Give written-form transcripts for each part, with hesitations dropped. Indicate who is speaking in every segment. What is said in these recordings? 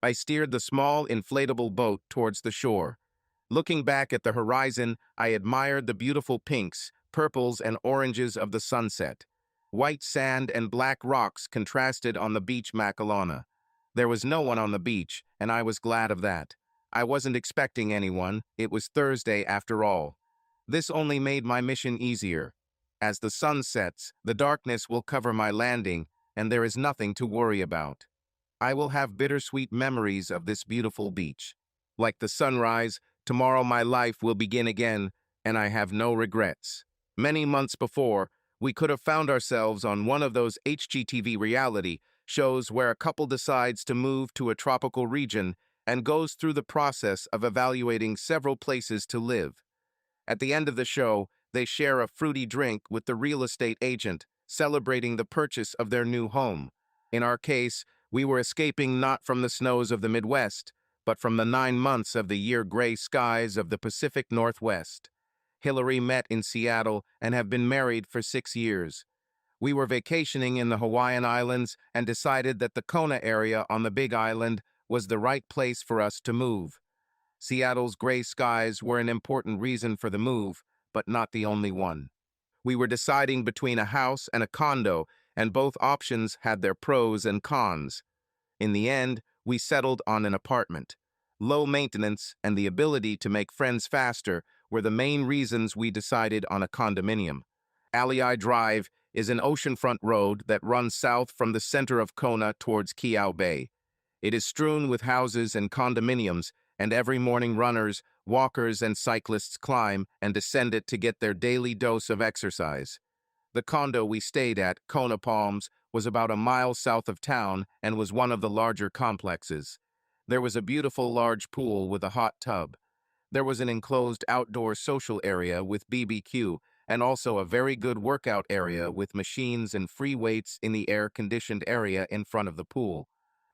Speaker 1: I steered the small, inflatable boat towards the shore. Looking back at the horizon, I admired the beautiful pinks, purples, and oranges of the sunset. White sand and black rocks contrasted on the beach Macalona. There was no one on the beach, and I was glad of that. I wasn't expecting anyone. It was Thursday after all. This only made my mission easier. As the sun sets, the darkness will cover my landing, and there is nothing to worry about. I will have bittersweet memories of this beautiful beach. Like the sunrise, tomorrow my life will begin again, and I have no regrets. Many months before, we could have found ourselves on one of those HGTV reality shows where a couple decides to move to a tropical region and goes through the process of evaluating several places to live. At the end of the show, they share a fruity drink with the real estate agent, celebrating the purchase of their new home. In our case, we were escaping not from the snows of the Midwest, but from the 9 months of the year gray skies of the Pacific Northwest. Hillary met in Seattle and have been married for 6 years. We were vacationing in the Hawaiian Islands and decided that the Kona area on the Big Island was the right place for us to move. Seattle's gray skies were an important reason for the move, but not the only one. We were deciding between a house and a condo, and both options had their pros and cons. In the end, we settled on an apartment. Low maintenance and the ability to make friends faster were the main reasons we decided on a condominium. Alii Drive is an oceanfront road that runs south from the center of Kona towards Kiau Bay. It is strewn with houses and condominiums, and every morning runners, walkers, and cyclists climb and descend it to get their daily dose of exercise. The condo we stayed at, Kona Palms, was about a mile south of town and was one of the larger complexes. There was a beautiful large pool with a hot tub. There was an enclosed outdoor social area with BBQ and also a very good workout area with machines and free weights in the air-conditioned area in front of the pool.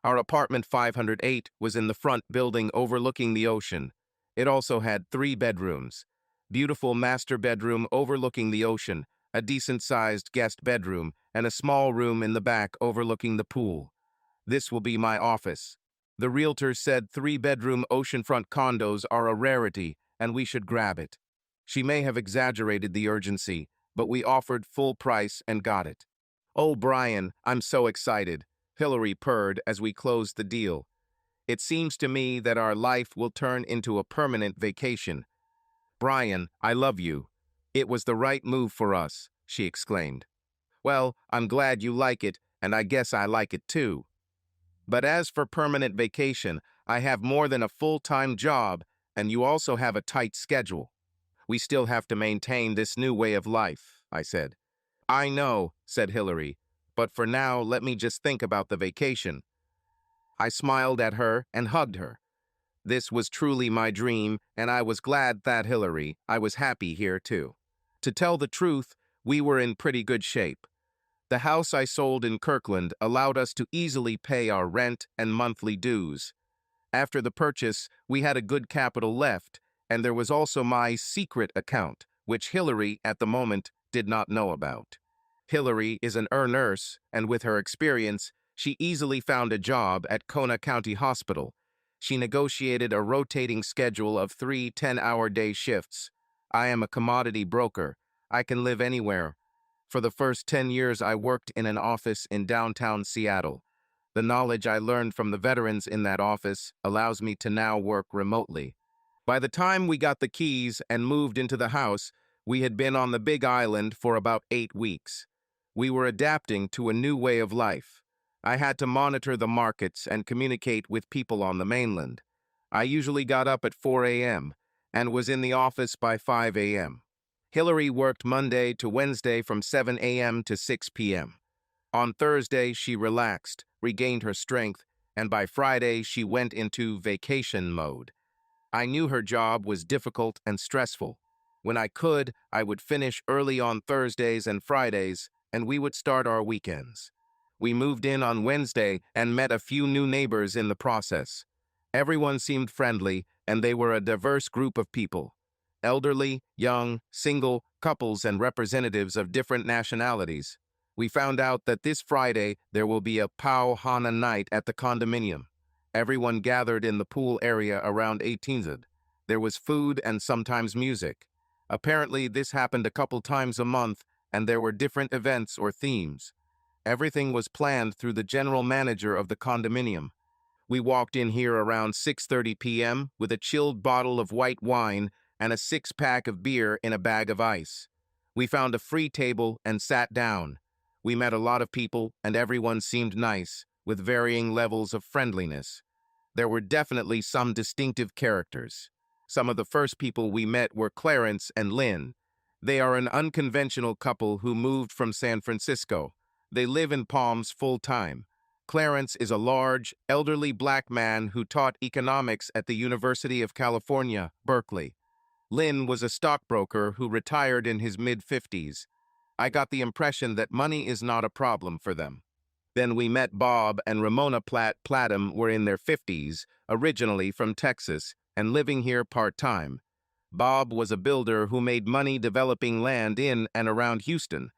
Speaker 1: Our apartment 508 was in the front building overlooking the ocean. It also had 3 bedrooms. Beautiful master bedroom overlooking the ocean, a decent-sized guest bedroom, and a small room in the back overlooking the pool. This will be my office. The realtor said 3-bedroom oceanfront condos are a rarity, and we should grab it. She may have exaggerated the urgency, but we offered full price and got it. "Oh, Brian, I'm so excited," Hillary purred as we closed the deal. "It seems to me that our life will turn into a permanent vacation." "Brian, I love you. It was the right move for us," she exclaimed. "Well, I'm glad you like it, and I guess I like it too. But as for permanent vacation, I have more than a full-time job, and you also have a tight schedule. We still have to maintain this new way of life," I said. "I know," said Hillary, "but for now, let me just think about the vacation." I smiled at her and hugged her. This was truly my dream, and I was glad that Hillary, I was happy here too. To tell the truth, we were in pretty good shape. The house I sold in Kirkland allowed us to easily pay our rent and monthly dues. After the purchase, we had a good capital left, and there was also my secret account, which Hillary, at the moment, did not know about. Hillary is an nurse, and with her experience, she easily found a job at Kona County Hospital. She negotiated a rotating schedule of 3 10-hour day shifts. I am a commodity broker. I can live anywhere. For the first 10 years, I worked in an office in downtown Seattle. The knowledge I learned from the veterans in that office allows me to now work remotely. By the time we got the keys and moved into the house, we had been on the Big Island for about 8 weeks. We were adapting to a new way of life. I had to monitor the markets and communicate with people on the mainland. I usually got up at 4 a.m. and was in the office by 5 a.m. Hillary worked Monday to Wednesday from 7 a.m. to 6 p.m. On Thursday, she relaxed, regained her strength, and by Friday, she went into vacation mode. I knew her job was difficult and stressful. When I could, I would finish early on Thursdays and Fridays, and we would start our weekends. We moved in on Wednesday and met a few new neighbors in the process. Everyone seemed friendly, and they were a diverse group of people. Elderly, young, single, couples, and representatives of different nationalities. We found out that this Friday there will be a Pau Hana night at the condominium. Everyone gathered in the pool area around 18th. There was food and sometimes music. Apparently, this happened a couple times a month, and there were different events or themes. Everything was planned through the general manager of the condominium. We walked in here around 6:30 p.m. with a chilled bottle of white wine and a six-pack of beer in a bag of ice. We found a free table and sat down. We met a lot of people, and everyone seemed nice, with varying levels of friendliness. There were definitely some distinctive characters. Some of the first people we met were Clarence and Lynn. They are an unconventional couple who moved from San Francisco. They live in Palms full-time. Clarence is a large, elderly black man who taught economics at the University of California, Berkeley. Lynn was a stockbroker who retired in his mid-50s. I got the impression that money is not a problem for them. Then we met Bob and Ramona Platham were in their 50s, originally from Texas, and living here part-time. Bob was a builder who made money developing land in and around Houston.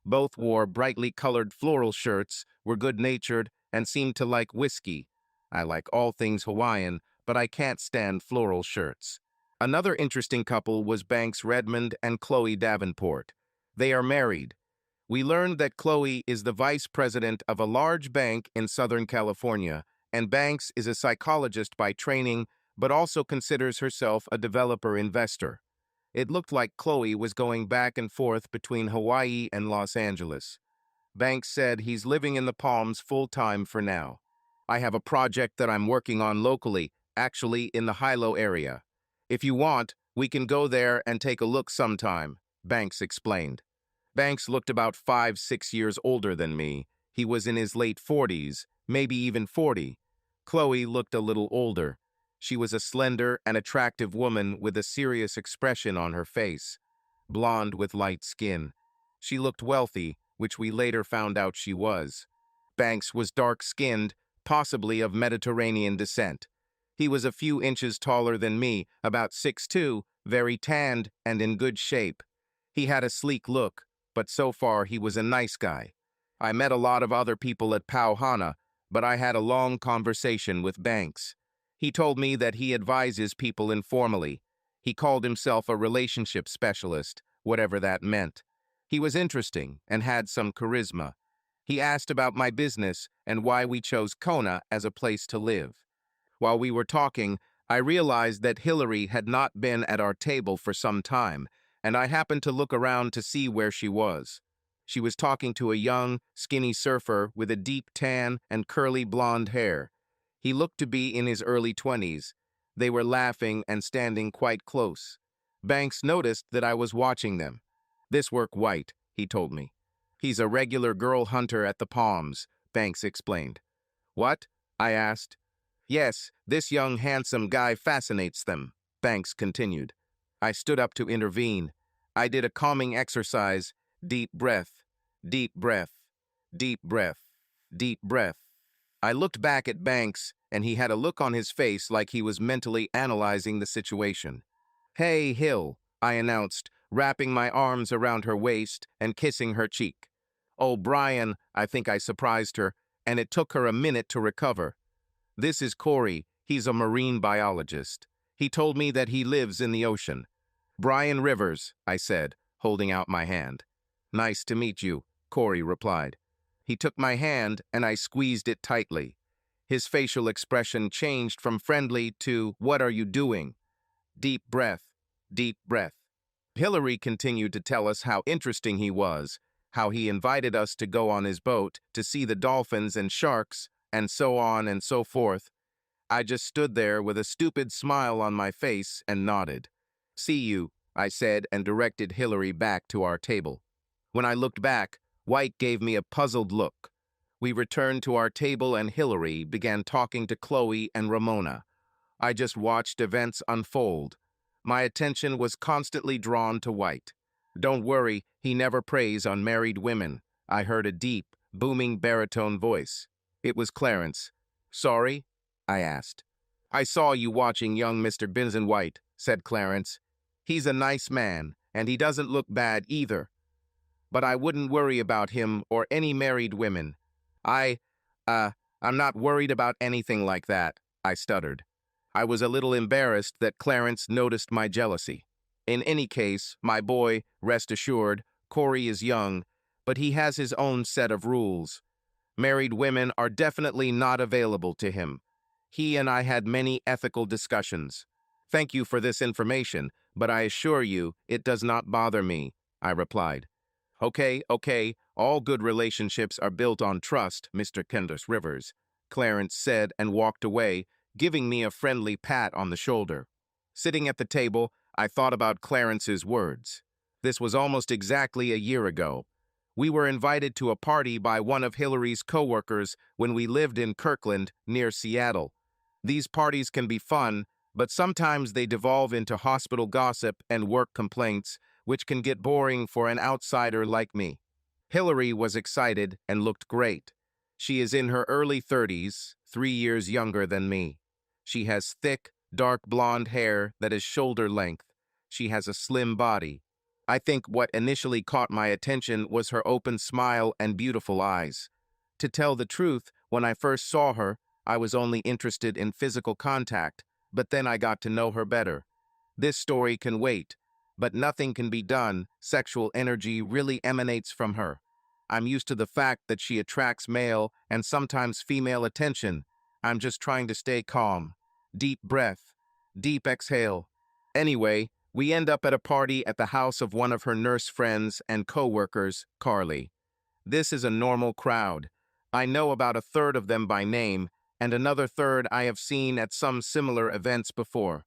Speaker 1: Both wore brightly colored floral shirts, were good-natured, and seemed to like whiskey. I like all things Hawaiian, but I can't stand floral shirts. Another interesting couple was Banks Redmond and Chloe Davenport. They are married. We learned that Chloe is the vice president of a large bank in Southern California, and Banks is a psychologist by training, but also considers herself a developer investor. It looked like Chloe was going back and forth between Hawaii and Los Angeles. Banks said he's living in the Palms full-time for now. I have a project that I'm working on locally, actually in the Hilo area. If you want, we can go there and take a look sometime, Banks explained. Banks looked about 5-6 years older than me. He was in his late 40s, maybe even 40. Chloe looked a little older. She was a slender and attractive woman with a serious expression on her face, blonde with light skin. She looked wealthy, which we later found out she was. Banks was dark-skinned, possibly of Mediterranean descent. He was a few inches taller than me, about 6'2", very tanned and in good shape. He had a sleek look, but so far he was a nice guy. I met a lot of other people at Pauhana, but I had a long conversation with Banks. He told me that he advises people informally. He called himself a relationship specialist, whatever that meant. He was interesting and had some charisma. He asked about my business and why we chose Kona as a place to live. While we were talking, I realized that Hillary had not been at our table for some time, and I happened to look around to see where she was. She was talking to a young, skinny surfer with a deep tan and curly blonde hair. He looked to be in his early 20s. They were laughing and standing quite close. Banks noticed that I was watching them. "This work White," he told me. "He's a regular girl hunter at the Palms," Banks explained. "What?" I asked. "Yes, this young handsome guy fascinates them," Banks continued. I stood up to intervene. I did a calming exercise, deep breath, deep breath, deep breath, deep breath. I looked back at Banks, and he had a look on his face like he was mentally analyzing the situation. "Hey, Hill," I announced, wrapping my arms around her waist and kissing her cheek. "Oh, Brian," I think I surprised her, and it took her a minute to recover. "This is Corey. He's a marine biologist. He told me that he lives in the ocean." "Brian Rivers," I said, holding out my hand. "Nice to meet you," Corey replied. He took my hand, and I squeezed it tightly. His facial expression changed from friendly to, "What are you doing?" Deep breath, deep breath. Hillary continued to tell us how interesting he was, how he invited us to go on his boat to see the dolphins and sharks, and so on and so forth. I just stood there with a stupid smile on my face and nodded. "See you," I said, and directed Hillary back to our table. When I looked back, White gave me a puzzled look. We returned to our table and Hillary began talking to Chloe and Ramona. I just watched events unfold. My attention was constantly drawn to White. "Don't worry, he never preys on married women," I heard a deep, booming baritone voice. It was Clarence. "Sorry?" I asked. "I saw you watching young Mr. Benson White," said Clarence. "He's a nice man, and he doesn't look bad either. But I wouldn't worry about him or any married women. I'm not worried about anything like that," I stuttered. I was a little embarrassed that Clarence noticed my jealousy. In any case, my boy, rest assured, Corey is young, but he has his own set of rules. Married women are definitely not available to him. He and I had many ethical discussions. Thank you for this information, but I assure you it does not bother me, I replied. Okay, all good relationships are built on trust, Mr. Kendall Rivers, Clarence said and walked away, giving me a friendly pat on the shoulder. Sitting at the table, I thought about Clarence's words. This was almost exactly a year ago. We were invited to a party by one of Hillary's coworkers when we lived in Kirkland, near Seattle. These parties can be fun, but sometimes they devolve into hospital gossip and work complaints, which can get boring for an outsider like me. Hillary was excited and looked great. She is in her early 30s, 3 years younger than me. She has thick, dark blonde hair that is shoulder length. She has a slim body. I think what initially caught my attention was her open smile and beautiful eyes. To tell the truth, when I first saw her, I was only interested in physical contact, but then I got to know her better. This story can wait, but nothing can be done. Sexual energy really emanates from her. I'm used to the fact that she attracts male and sometimes female attention. I'm just trying to stay calm. Deep breath. Deep exhale. Anyway, we end up at a party at the house of one of her nurse friends and co-workers, Carly. This is a normal crowd. I know about a third of them by name, and another third I have seen at some similar events before.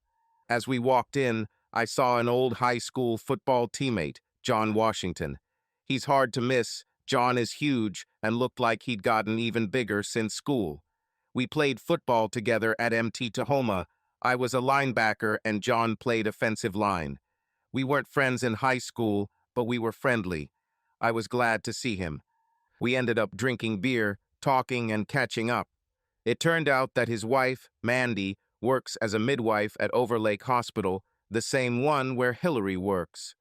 Speaker 1: As we walked in, I saw an old high school football teammate, John Washington. He's hard to miss. John is huge and looked like he'd gotten even bigger since school. We played football together at MT Tahoma. I was a linebacker and John played offensive line. We weren't friends in high school, but we were friendly. I was glad to see him. We ended up drinking beer, talking, and catching up. It turned out that his wife, Mandy, works as a midwife at Overlake Hospital, the same one where Hillary works.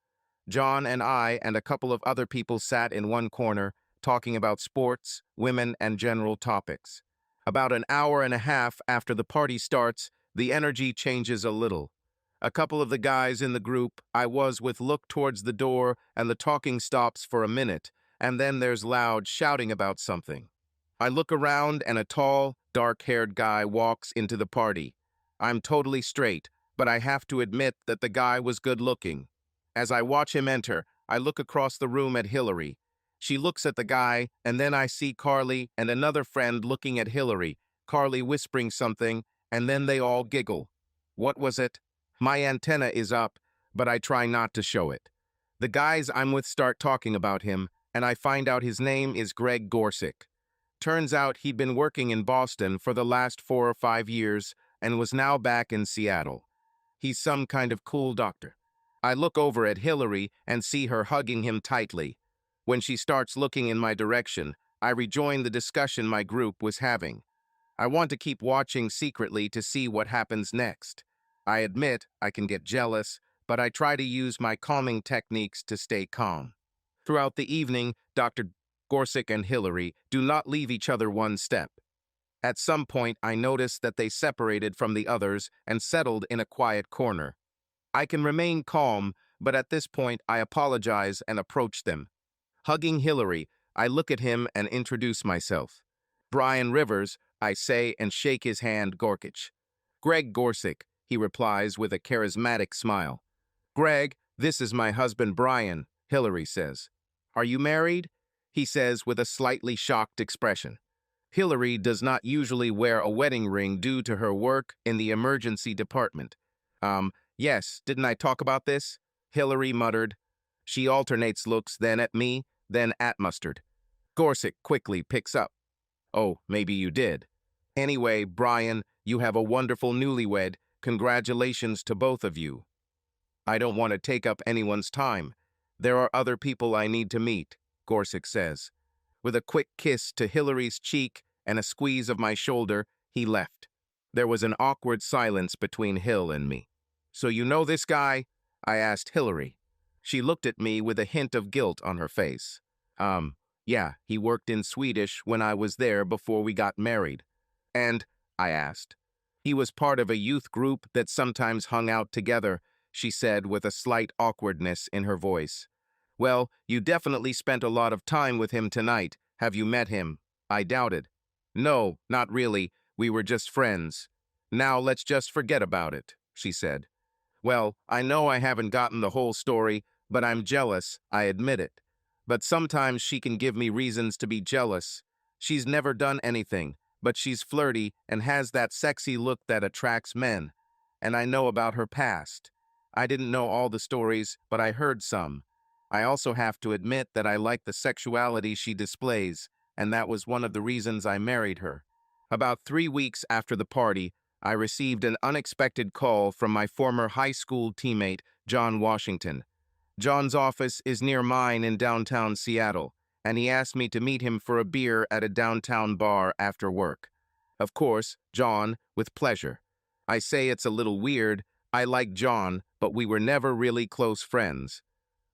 Speaker 1: John and I and a couple of other people sat in one corner, talking about sports, women, and general topics. About an hour and a half after the party starts, the energy changes a little. A couple of the guys in the group I was with look towards the door and the talking stops for a minute, and then there's loud shouting about something. I look around and a tall, dark-haired guy walks into the party. I'm totally straight, but I have to admit that the guy was good-looking. As I watch him enter, I look across the room at Hillary. She looks at the guy, and then I see Carly and another friend looking at Hillary, Carly whispering something, and then they all giggle. What was it? My antenna is up, but I try not to show it. The guys I'm with start talking about him, and I find out his name is Greg Gorsick. Turns out he'd been working in Boston for the last 4 or 5 years and was now back in Seattle. He's some kind of cool doctor. I look over at Hillary and see her hugging him tightly. When she starts looking in my direction, I rejoin the discussion my group was having. I want to keep watching secretly to see what happens next. I admit I can get jealous, but I try to use my calming techniques to stay calm. Throughout the evening, Dr. Gorsick and Hillary do not leave each other one step. At some point, I notice that they separated from the others and settled in a quiet corner. I can remain calm, but at this point, I apologize and approach them. Hugging Hillary, I look at him and introduce myself. Brian Rivers, I say and shake his hand, Gorkich. Greg Gorsick, he replies with a charismatic smile. Greg, this is my husband Brian, Hillary says. Are you married? He says with a slightly shocked expression. Hillary does not usually wear a wedding ring due to her work in the emergency department. Yes, didn't I talk about this? Hillary muttered. She alternates looks then at me, then at Mustard. Gorsick quickly picks up. Oh, maybe you did. Anyway, Brian, you have a wonderful newlywed. Congratulations to both of you. I don't want to take up anyone's time. There are other people I need to meet, Gorsick says. With a quick kiss to Hillary's cheek and a squeeze of my shoulder, he left. There was an awkward silence between Hill and me. So you know this guy? I asked Hillary. She looked at me with a hint of guilt on her face. Yeah, he worked in Swedish when I was there before we got married. And, I asked, He was part of a youth group that sometimes hung out together, she said with a slight awkwardness in her voice. Well, you definitely spent a lot of time with him tonight. Have you met him? I doubted. No, not really. We were just friends. Now let's just forget about it, she said. Well, I know I haven't gotten the whole story, but I'm jealous, I admit it. But sometimes she can give me reasons to be jealous. She's never done anything, but she's flirty and has that sexy look that attracts men. And I know about her past. I didn't know all the stories, but I heard some. I also have to admit that I like the sexuality she displays, and that was one of the reasons I married her. About 3 weeks after the party, I received an unexpected call from my former high school teammate, John Washington. John's office is near mine in downtown Seattle, and he asked me to meet him for a beer at a downtown bar after work. Of course, John, with pleasure. I say it's a little weird. I like John, but we were never really close friends.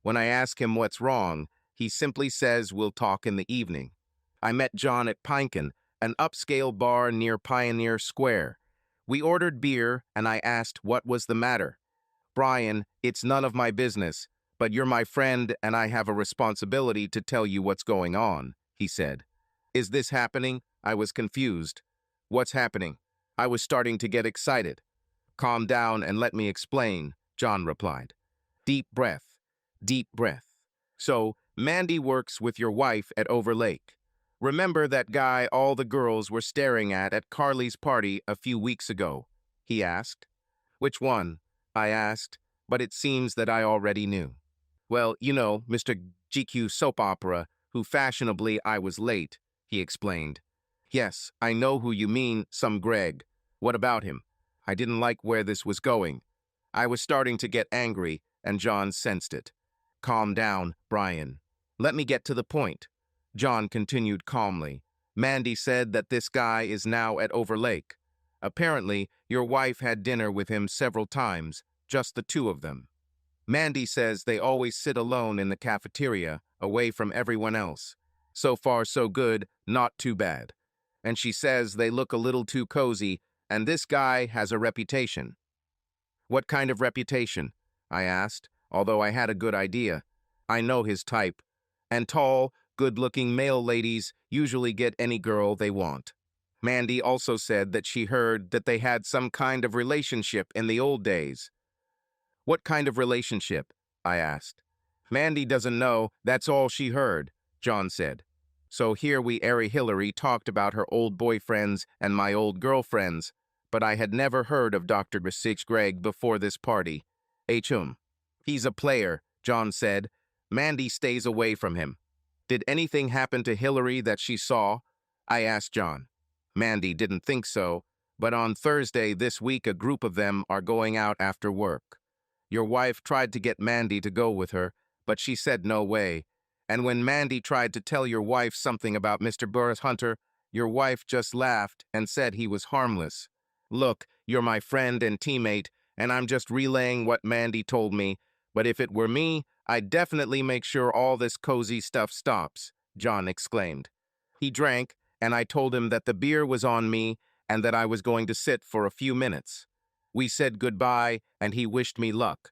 Speaker 1: When I ask him what's wrong, he simply says we'll talk in the evening. I met John at Pinkin, an upscale bar near Pioneer Square. We ordered beer, and I asked what was the matter. Brian, it's none of my business, but you're my friend and I have a responsibility to tell you what's going on, he said. Is this happening? I was confused. What's happening? I was starting to get excited. Calm down and let me explain, John replied. Deep breath. Deep breath. So, Mandy works with your wife at Overlake. Remember that guy all the girls were staring at Carly's party a few weeks ago? He asked. Which one? I asked, but it seems that I already knew. Well, you know, Mr. GQ soap opera, who fashionably I was late, he explained. Yes, I know who you mean, some Greg. What about him? I didn't like where this was going. I was starting to get angry, and John sensed it. Calm down, Brian. Let me get to the point. John continued calmly. Mandy said that this guy is now at Overlake. Apparently, your wife had dinner with him several times, just the two of them. Mandy says they always sit alone in the cafeteria, away from everyone else. So far, so good, not too bad. And she says they look a little too cozy, and this guy has a reputation. What kind of reputation? I asked, although I had a good idea. I know his type. And tall, good-looking male ladies usually get any girl they want. Mandy also said that she heard that they had some kind of relationship in the old days. What kind of relationship? I asked. Mandy doesn't know, that's all she heard, John said. So here we airy Hillary talked about her old boyfriends and my old girlfriends, but I had never heard of Dr. Six Greg before this party. He's a player, John said. Mandy stays away from him. Did anything happen to Hillary that she saw? I asked John. Mandy didn't think so, but on Thursday this week a group of them are going out after work. Your wife tried to get Mandy to go with her, but she said no way. And when Mandy tried to tell your wife something about Mr. Burris Hunter, your wife just laughed and said he was harmless. Look, you're my friend and teammate, and I'm just relaying what Mandy told me, but if it were me, I'd definitely make sure all this cozy stuff stops, John exclaimed. He drank, and I told him that the beer was on me and that I was going to sit for a few minutes. We said goodbye, and he wished me luck.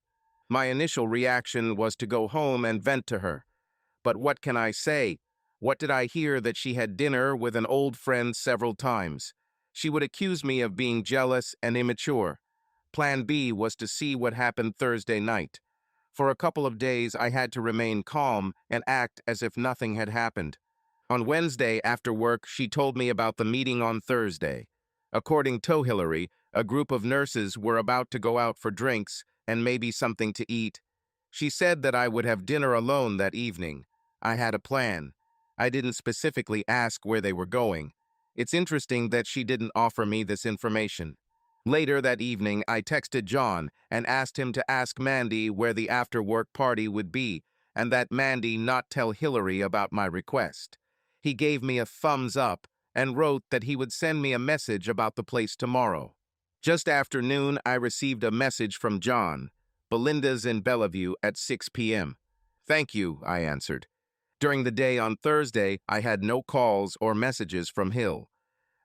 Speaker 1: My initial reaction was to go home and vent to her. But what can I say? What did I hear that she had dinner with an old friend several times? She would accuse me of being jealous and immature. Plan B was to see what happened Thursday night. For a couple of days, I had to remain calm and act as if nothing had happened. On Wednesday after work, she told me about the meeting on Thursday. According to Hillary, a group of nurses were about to go out for drinks and maybe something to eat. She said that I would have dinner alone that evening. I had a plan. I didn't specifically ask where they were going. It's interesting that she didn't offer me this information. Later that evening, I texted John and asked him to ask Mandy where the after-work party would be and that Mandy not tell Hillary about my request. He gave me a thumbs up and wrote that he would send me a message about the place tomorrow. Just after noon, I received a message from John. Belinda's in Bellevue at 6 p.m. Thank you, I answered. During the day on Thursday, I had no calls or messages from Hill.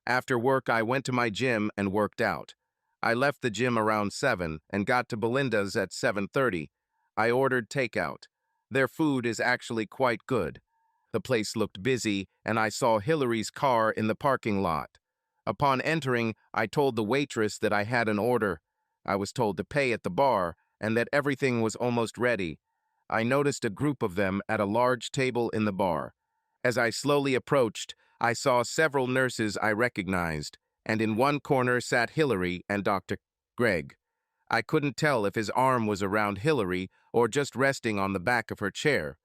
Speaker 1: After work, I went to my gym and worked out. I left the gym around 7 and got to Belinda's at 7:30. I ordered takeout. Their food is actually quite good. The place looked busy, and I saw Hillary's car in the parking lot. Upon entering, I told the waitress that I had an order. I was told to pay at the bar, and that everything was almost ready. I noticed a group of them at a large table in the bar. As I slowly approached, I saw several nurses I recognized, and in one corner sat Hillary and Dr. Greg. I couldn't tell if his arm was around Hillary or just resting on the back of her chair.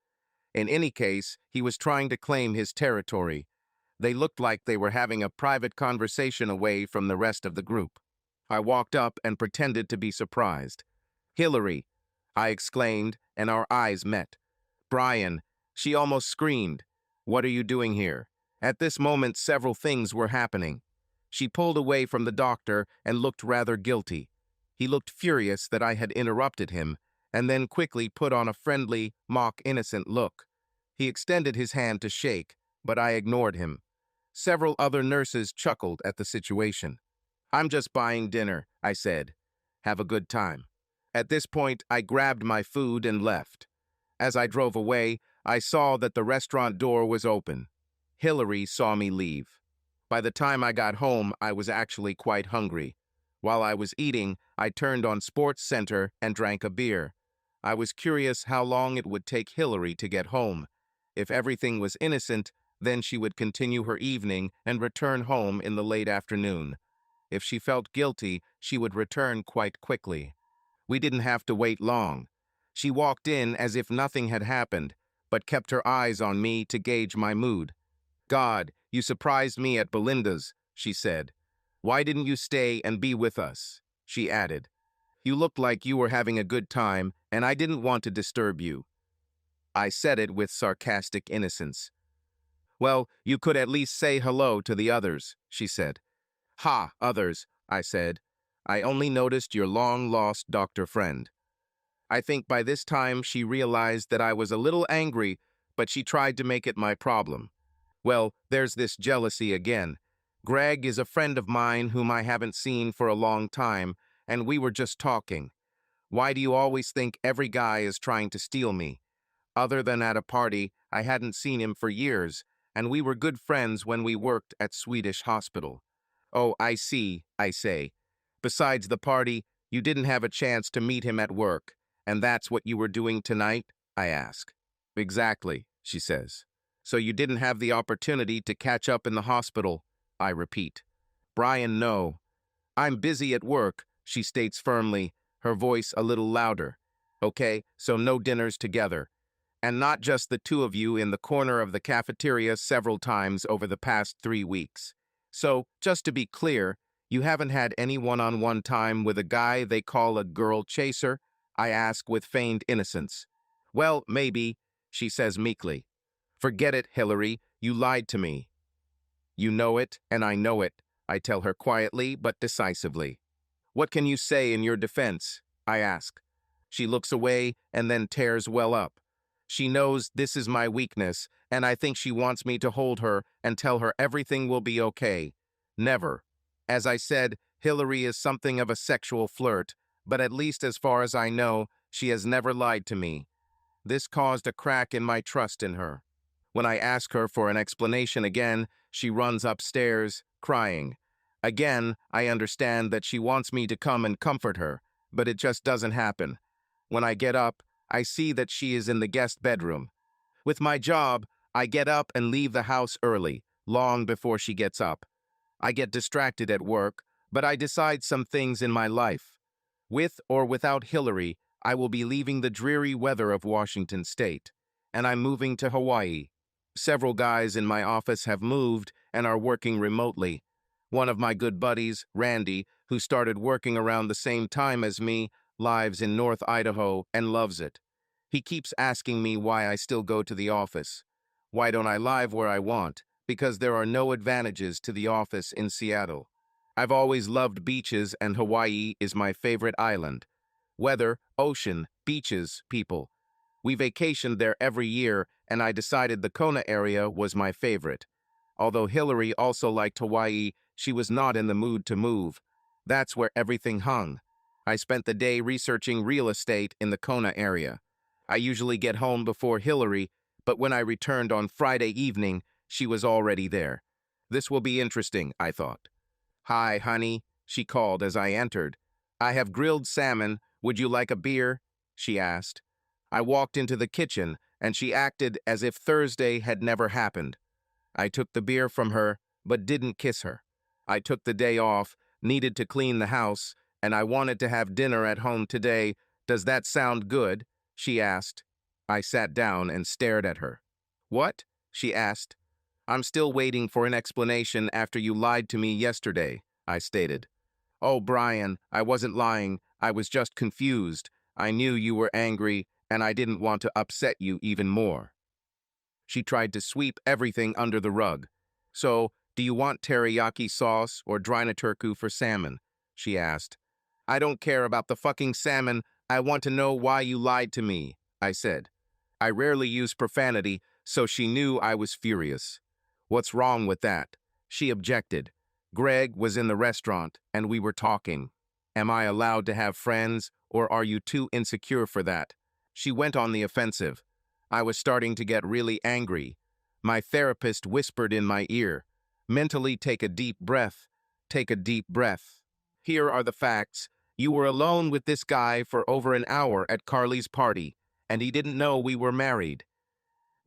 Speaker 1: In any case, he was trying to claim his territory. They looked like they were having a private conversation away from the rest of the group. I walked up and pretended to be surprised. "Hillary," I exclaimed, and our eyes met. "Brian," she almost screamed. "What are you doing here?" At this moment, several things were happening. She pulled away from the doctor and looked rather guilty. He looked furious that I had interrupted him, and then quickly put on a friendly, mock-innocent look. He extended his hand to shake, but I ignored him. Several other nurses chuckled at the situation. "I'm just buying dinner," I said. "Have a good time." At this point, I grabbed my food and left. As I drove away, I saw that the restaurant door was open. Hillary saw me leave. By the time I got home, I was actually quite hungry. While I was eating, I turned on Sports Center and drank a beer. I was curious how long it would take Hillary to get home. If everything was innocent, then she would continue her evening and return home in the late afternoon. If she felt guilty, she would return quite quickly. We didn't have to wait long. She walked in as if nothing had happened, but kept her eyes on me to gauge my mood. "God, you surprised me at Belinda's," she said. "Why didn't you stay and be with us?" she added. "You looked like you were having a good time, and I didn't want to disturb you." I said it with sarcastic innocence. "Well, you could at least say hello to the others," she said. "Ha, others," I said. "I only noticed your long-lost doctor friend." I think by this time she realized that I was a little angry, but she tried to make it my problem. "Well, there's this jealousy again. Greg is a friend of mine whom I haven't seen for a long time, and we were just talking. Why do you always think every guy is trying to steal me? Other than at a party, I hadn't seen him for years, and we were good friends when we worked at Swedish Hospital." "Oh, I see," I say. "Besides the party, you didn't have a chance to meet him at work, and that's what you were doing tonight?" I ask. "Exactly," she says. "So you didn't have the opportunity to catch up in the hospital," I repeat. "Brian, no. I'm busy at work," she states firmly, her voice a little louder. "Okay, so no dinners together. And not just the two of you in the corner of the cafeteria several times over the past 3 weeks. So, just to be clear, you haven't had any one-on-one time with a guy they call a girl chaser?" I ask with feigned innocence. "Well, maybe," she says meekly. "Forget it, Hillary. You lied to me." "You know it, and I know it," I tell her quietly but decisively. "What can you say in your defense?" I ask. She looks away and then tears well up. She knows this is my weakness, and I think she wants me to hold her and tell her everything will be okay. Never. As I said, Hillary is something of a sexual flirt, but at least as far as I know, she has never lied to me. This caused a crack in my trust in her. When I ask her for an explanation again, she runs upstairs, crying. Again, I understand that she wants me to come and comfort her, but it just doesn't happen. When I get up, I see that she is in the guest bedroom. With my job, I get up and leave the house early, long before she gets up. I get distracted at work, but I decide some things in my life. With or without Hillary, I will be leaving the dreary weather of Washington State, and I'm moving to Hawaii. Several guys in my office have moved and are working remotely. One of my good buddies, Randy, who started working around the same time as me, lives in North Idaho and loves it. He keeps asking me why I still go to the office. Why don't I live where I want? Because there are no advantages to the office in Seattle. I've always loved beaches, and Hawaii is my favorite island. Weather, ocean, beaches, people. We vacationed there every year, and I decided the Kona area was my favorite. Although Hillary also liked Hawaii, she was not in the mood to move. That's where everything hung. I spent the day researching real estate in the Kona area. I usually get home before Hillary, but when I returned on Friday evening, she was already there. This will be interesting, I thought. Hi, honey, she called as I entered. I have grilled salmon. Would you like a beer? She asked. I walked into the kitchen, and she acted as if Thursday had never happened. I took the beer from her, but didn't kiss her. I took the day off, needed to clean the house, and I wanted to have dinner at home today. Does that sound good? She asked. I sat down and stared at her. What? She asked. I'm still waiting for an explanation after you lied to me yesterday, I stated. Oh, Brian, I wasn't lying. I was just confused. I knew you were angry, and I didn't want to upset you even more. She tried to sweep everything under the rug. So, do you want teriyaki sauce or drinaturku for salmon? She asked. I don't care about the fucking salmon. I want to know why you lied to me, I said. I rarely use profanity, so she knew I was furious. What's wrong with that? She objected. Greg was in the restaurant, and we were talking. Am I allowed to have friends, or are you too insecure for that? She went on the offensive. I was starting to get really angry. My therapist whispered in my ear, mentally take a deep breath. Take a deep breath. Here are the facts. You were alone with this guy for over an hour at Carly's party, and he didn't know we were married.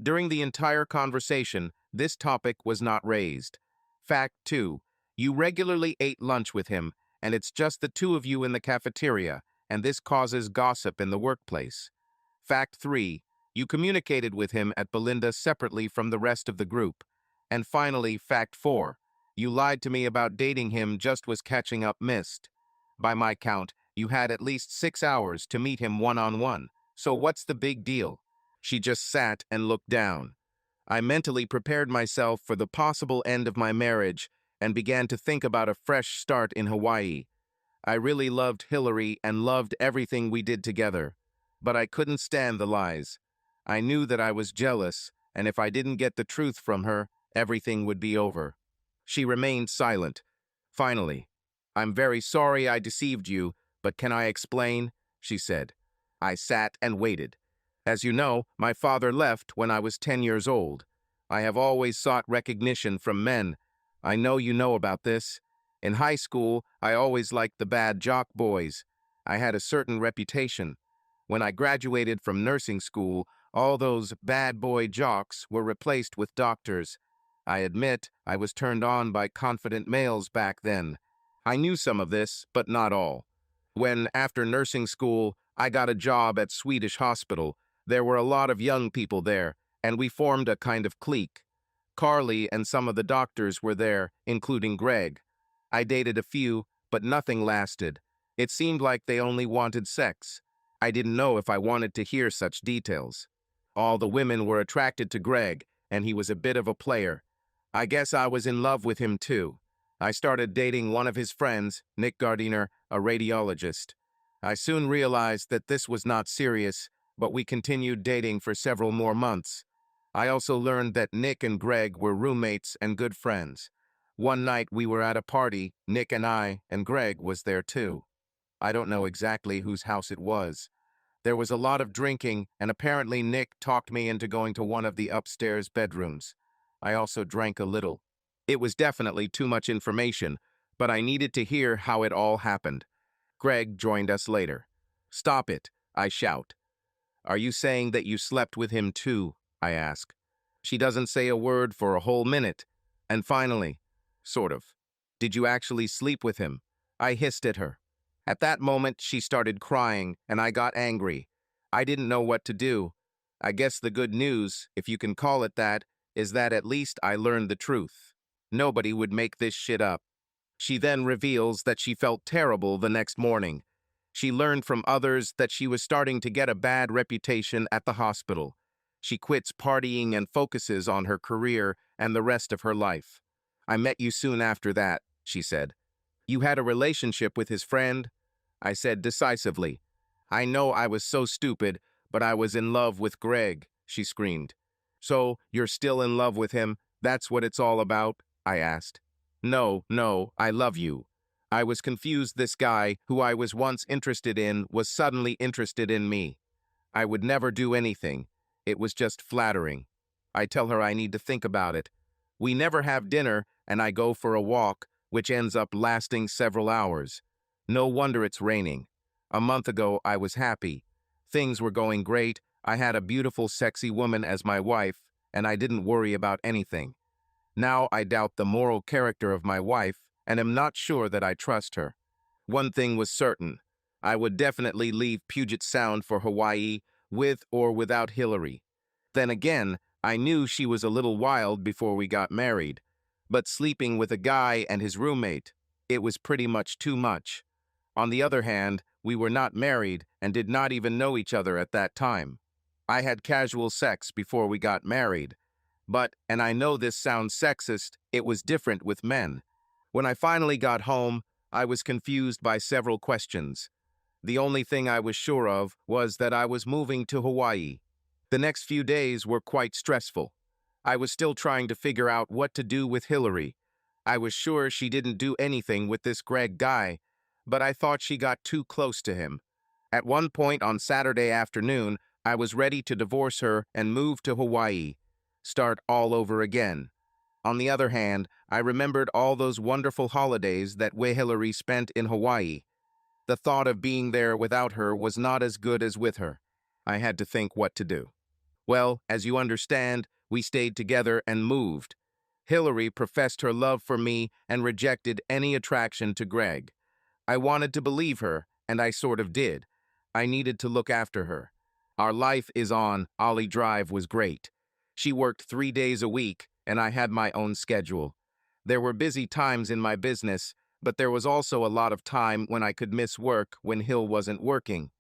Speaker 1: During the entire conversation, this topic was not raised. Fact 2. You regularly ate lunch with him, and it's just the two of you in the cafeteria, and this causes gossip in the workplace. Fact 3. You communicated with him at Belinda separately from the rest of the group. And finally, Fact 4. You lied to me about dating him just was catching up missed. By my count, you had at least 6 hours to meet him one-on-one. So what's the big deal? She just sat and looked down. I mentally prepared myself for the possible end of my marriage and began to think about a fresh start in Hawaii. I really loved Hillary and loved everything we did together. But I couldn't stand the lies. I knew that I was jealous, and if I didn't get the truth from her, everything would be over. She remained silent. Finally, I'm very sorry I deceived you, but can I explain? She said. I sat and waited. As you know, my father left when I was 10 years old. I have always sought recognition from men. I know you know about this. In high school, I always liked the bad jock boys. I had a certain reputation. When I graduated from nursing school, all those bad boy jocks were replaced with doctors. I admit I was turned on by confident males back then. I knew some of this, but not all. When, after nursing school, I got a job at Swedish hospital, there were a lot of young people there, and we formed a kind of clique. Carly and some of the doctors were there, including Greg. I dated a few, but nothing lasted. It seemed like they only wanted sex. I didn't know if I wanted to hear such details. All the women were attracted to Greg, and he was a bit of a player. I guess I was in love with him too. I started dating one of his friends, Nick Gardiner, a radiologist. I soon realized that this was not serious, but we continued dating for several more months. I also learned that Nick and Greg were roommates and good friends. One night we were at a party, Nick and I, and Greg was there too. I don't know exactly whose house it was. There was a lot of drinking, and apparently Nick talked me into going to one of the upstairs bedrooms. I also drank a little. It was definitely too much information, but I needed to hear how it all happened. Greg joined us later. Stop it, I shout. Are you saying that you slept with him too? I ask. She doesn't say a word for a whole minute. And finally, sort of. Did you actually sleep with him? I hissed at her. At that moment, she started crying, and I got angry. I didn't know what to do. I guess the good news, if you can call it that, is that at least I learned the truth. Nobody would make this shit up. She then reveals that she felt terrible the next morning. She learned from others that she was starting to get a bad reputation at the hospital. She quits partying and focuses on her career and the rest of her life. I met you soon after that, she said. You had a relationship with his friend? I said decisively. I know I was so stupid, but I was in love with Greg, she screamed. So, you're still in love with him? That's what it's all about? I asked. No, I love you. I was confused. This guy, who I was once interested in, was suddenly interested in me. I would never do anything. It was just flattering. I tell her I need to think about it. We never have dinner, and I go for a walk, which ends up lasting several hours. No wonder it's raining. A month ago, I was happy. Things were going great. I had a beautiful, sexy woman as my wife, and I didn't worry about anything. Now I doubt the moral character of my wife, and am not sure that I trust her. One thing was certain. I would definitely leave Puget Sound for Hawaii, with or without Hillary. Then again, I knew she was a little wild before we got married. But sleeping with a guy and his roommate, it was pretty much too much. On the other hand, we were not married and did not even know each other at that time. I had casual sex before we got married. But, and I know this sounds sexist, it was different with men. When I finally got home, I was confused by several questions. The only thing I was sure of was that I was moving to Hawaii. The next few days were quite stressful. I was still trying to figure out what to do with Hillary. I was sure she didn't do anything with this Greg guy, but I thought she got too close to him. At one point on Saturday afternoon, I was ready to divorce her and move to Hawaii, start all over again. On the other hand, I remembered all those wonderful holidays that Hillary spent in Hawaii. The thought of being there without her was not as good as with her. I had to think what to do. Well, as you understand, we stayed together and moved. Hillary professed her love for me and rejected any attraction to Greg. I wanted to believe her, and I sort of did. I needed to look after her. Our life is on Ollie Drive was great. She worked 3 days a week, and I had my own schedule. There were busy times in my business, but there was also a lot of time when I could miss work when Hill wasn't working.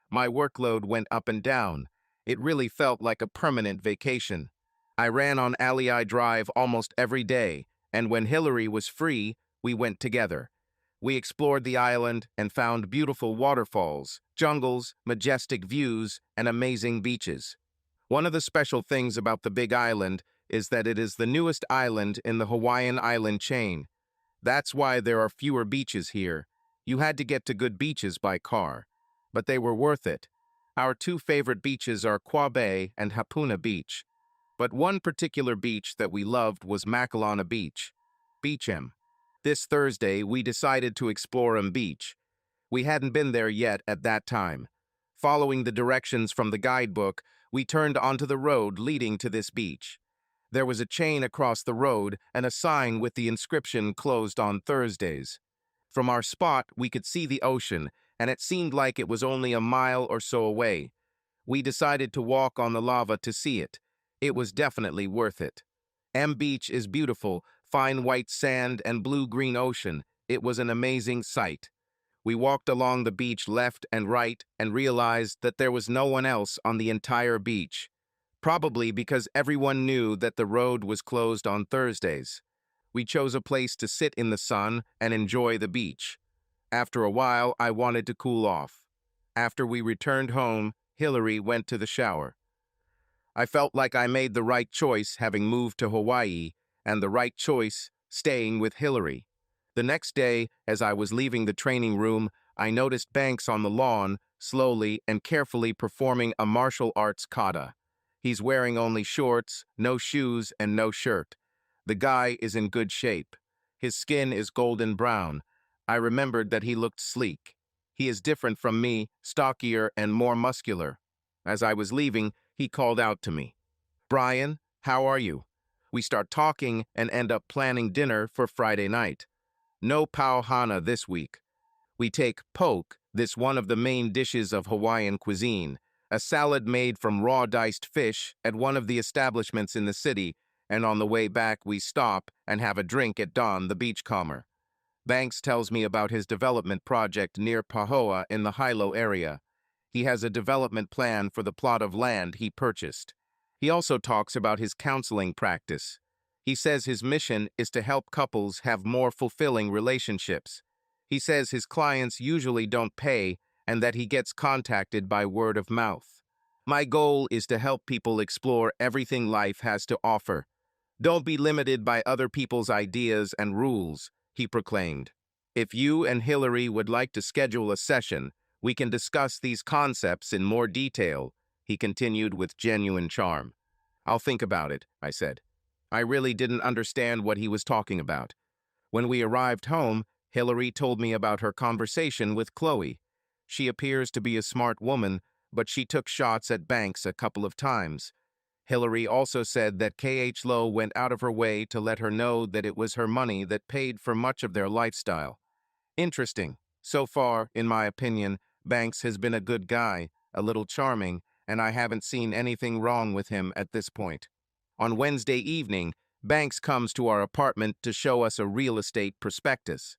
Speaker 1: My workload went up and down. It really felt like a permanent vacation. I ran on Alii Drive almost every day, and when Hillary was free, we went together. We explored the island and found beautiful waterfalls, jungles, majestic views, and amazing beaches. One of the special things about the Big Island is that it is the newest island in the Hawaiian island chain. That's why there are fewer beaches here. You had to get to good beaches by car, but they were worth it. Our two favorite beaches are Quabe and Hapuna Beach, but one particular beach that we loved was Makalana Beach, Beacham. This Thursday, we decided to explore Beach. We hadn't been there yet at that time. Following the directions from the guidebook, we turned onto the road leading to this beach. There was a chain across the road and a sign with the inscription "Closed on Thursdays." From our spot, we could see the ocean, and it seemed like it was only a mile or so away. We decided to walk on the lava to see it. It was definitely worth it. Beach is beautiful, fine white sand and blue-green ocean. It was an amazing sight. We walked along the beach left and right and realized that there was no one else on the entire beach. Probably because everyone knew that the road was closed on Thursdays. We chose a place to sit in the sun and enjoy the beach. After a while, I wanted to cool off. After we returned home, Hillary went to the shower. I felt like I made the right choice having moved to Hawaii, and the right choice staying with Hillary. The next day, as I was leaving the training room, I noticed Banks on the lawn, slowly and carefully performing a martial arts kata. He's wearing only shorts, no shoes, and no shirt. The guy is in good shape. His skin is golden brown. I remembered that he looked sleek. He is different from me, stockier and more muscular. As I was leaving, he called out to me. "Brian, how are you?" We start talking and end up planning dinner for Friday night. No pau hana this week. We take poke, this one of the main dishes of Hawaiian cuisine, a salad made from raw diced fish at one of the establishments in the city, and on the way back we stop and have a drink at Don the Beachcomber. Banks tells me about his development project near Pahoa in the Hilo area. He has a development plan for the plot of land he purchased. He also talks about his counseling practice. He says his mission is to help couples have more fulfilling relationships. He says his clients usually don't pay and that he gets contacted by word of mouth. My goal is to help people explore everything life has to offer. Don't be limited by other people's ideas and rules, he proclaimed. If you and Hillary would like to schedule a session, we can discuss these concepts in more detail, he continued with genuine charm. I'll think about it, I said. I really didn't understand what he was talking about. When we arrived home, Hillary told me about her conversation with Chloe. She appears to be a smart woman, but she took shots at Banks a couple of times. Hillary also said that K.H. Lowe went out of her way to let her know that it was her money that paid for much of their lifestyle. Interesting. So far, in my opinion, Banks has been a good guy, a little charming, and I haven't seen anything wrong with him at this point. On Wednesday evening, Banks comes to our apartment to show us a real estate prospectus.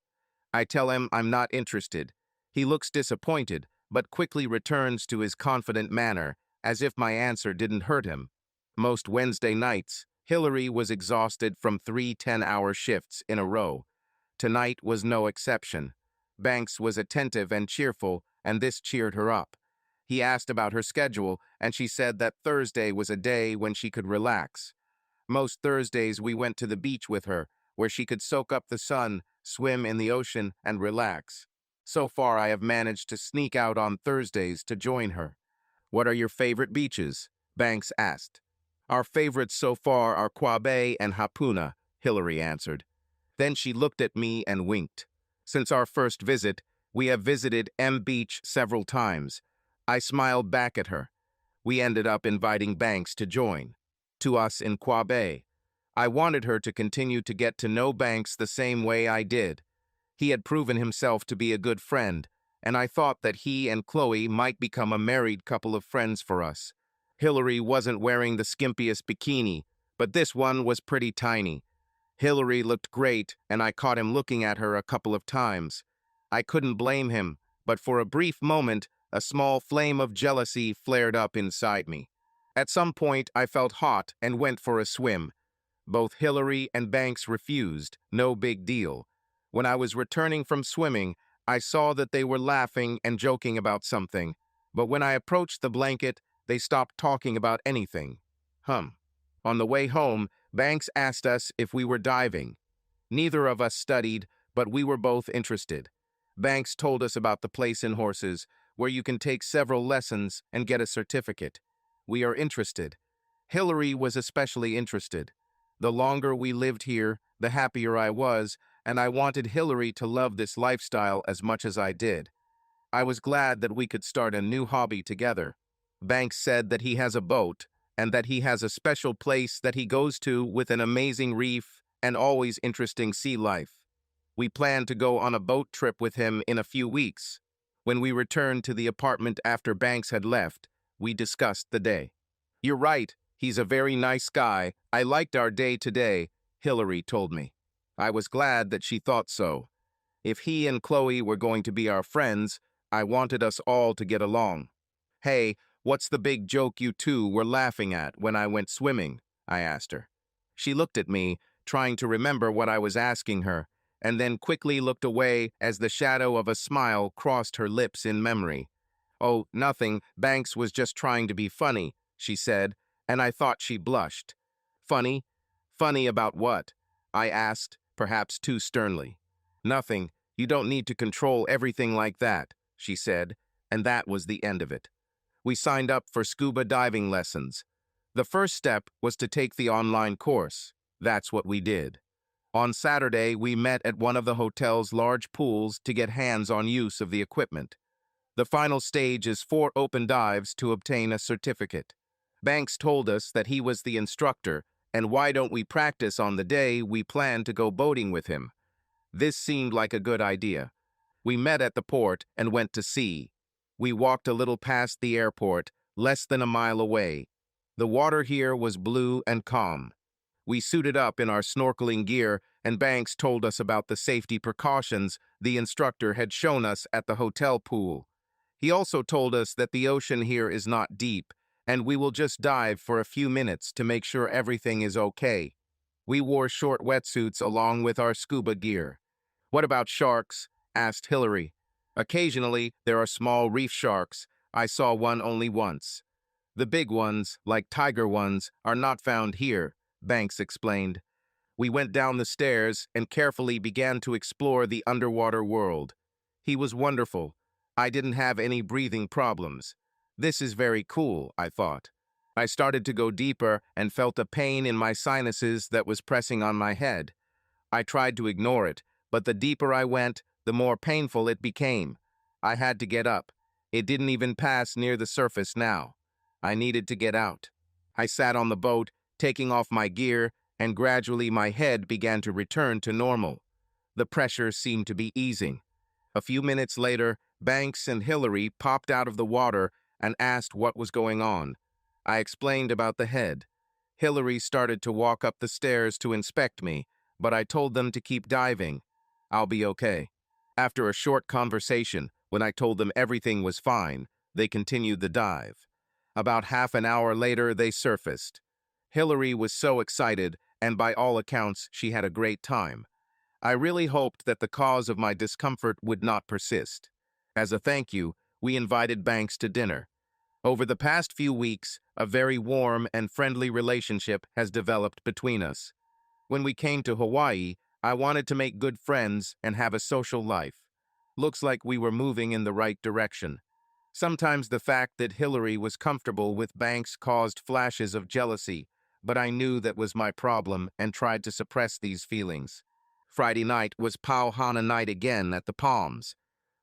Speaker 1: I tell him I'm not interested. He looks disappointed, but quickly returns to his confident manner, as if my answer didn't hurt him. Most Wednesday nights, Hillary was exhausted from 3 10-hour shifts in a row. Tonight was no exception. Banks was attentive and cheerful, and this cheered her up. He asked about her schedule, and she said that Thursday was a day when she could relax. Most Thursdays we went to the beach with her, where she could soak up the sun, swim in the ocean, and relax. So far I have managed to sneak out on Thursdays to join her. What are your favorite beaches? Banks asked. Our favorites so far are Quabe and Hapuna, Hillary answered. Then she looked at me and winked. Since our first visit, we have visited M Beach several times. I smiled back at her. We ended up inviting Banks to join. To us in Quabe. I wanted her to continue to get to know Banks the same way I did. He had proven himself to be a good friend, and I thought that he and Chloe might become a married couple of friends for us. Hillary wasn't wearing the skimpiest bikini, but this one was pretty tiny. Hillary looked great, and I caught him looking at her a couple of times. I couldn't blame him, but for a brief moment, a small flame of jealousy flared up inside me. At some point, I felt hot and went for a swim. Both Hillary and Banks refused, no big deal. When I was returning from swimming, I saw that they were laughing and joking about something, but when I approached the blanket, they stopped talking about anything. On the way home, Banks asked us if we were diving. Neither of us studied, but we were both interested. Banks told us about the place in Horses, where you can take several lessons and get a certificate. We are interested. Hillary was especially interested. The longer we lived here, the happier I was, and I wanted Hillary to love this lifestyle as much as I did. I was glad that we could start a new hobby together. Banks said that he has a boat, and that he has a special place that he goes to with an amazing reef and always interesting sea life. We planned to go on a boat trip with him in a few weeks. When we returned to the apartment after Banks had left, we discussed the day. You're right, he's a very nice guy. I liked our day today, Hillary told me. I was glad that she thought so. If he and Chloe were going to be our friends, I wanted us all to get along. Hey, what's the big joke you two were laughing at when I went swimming? I asked her. She looked at me, trying to remember what I was asking her, and then quickly looked away as the shadow of a smile crossed her lips in memory. Oh, nothing, Banks was just trying to be funny, she said, and I thought she blushed. Funny? Funny about what? I asked, perhaps too sternly. Nothing, you don't need to control everything like that, she said, and that was the end of it. We signed up for scuba diving lessons. The first step was to take the online course. That's what we did. On Saturday, we met at one of the hotel's large pools to get hands-on use of the equipment. The final stage is 4 open dives to obtain a certificate. Banks told us that he was the instructor, and why don't we practice on the day we plan to go boating with him? This seemed like a good idea. We met at the port and went to sea. We walked a little past the airport, less than a mile away. The water here was blue and calm. We suited up in our snorkeling gear, and Banks told us about the safety precautions the instructor had shown us at the hotel pool. He also told us that the ocean here is not deep, and we will just dive for a few minutes to make sure everything is okay. We wore short wetsuits along with our scuba gear. What about sharks? Asked Hillary. Occasionally, there are small reef sharks. I saw one only once. The big ones, like tiger ones, are not found here, Banks explained. We went down the stairs and carefully began to explore the underwater world. He was wonderful. I didn't have any breathing problems. This is very cool, I thought. I started to go deeper and felt a pain in my sinuses that was pressing on my head. I tried to ignore it, but the deeper I went, the more painful it became. I had to get up. It didn't even pass near the surface now. I needed to get out. I sat on the boat, taking off my gear, and gradually my head began to return to normal. The pressure seemed to be easing. A few minutes later, Banks and Hillary popped out of the water and asked what was going on. I explained about the head. Hillary started to walk up the stairs to inspect me, but I told them to keep diving. I'll be okay. After a short conversation, when I told them everything was fine, they continued the dive. About half an hour later, they surfaced. Hillary was so excited, and by all accounts, she had a great time. I really hoped that the cause of my discomfort would not persist. As a thank you, we invited Banks to dinner. Over the past few weeks, a very warm and friendly relationship has developed between us. When we came to Hawaii, I wanted to make good friends and have a social life. Looks like we were moving in the right direction. Sometimes the fact that Hillary was comfortable with Banks caused flashes of jealousy, but I knew that was my problem and tried to suppress these feelings. Friday night was Pauhana night again at the Palms.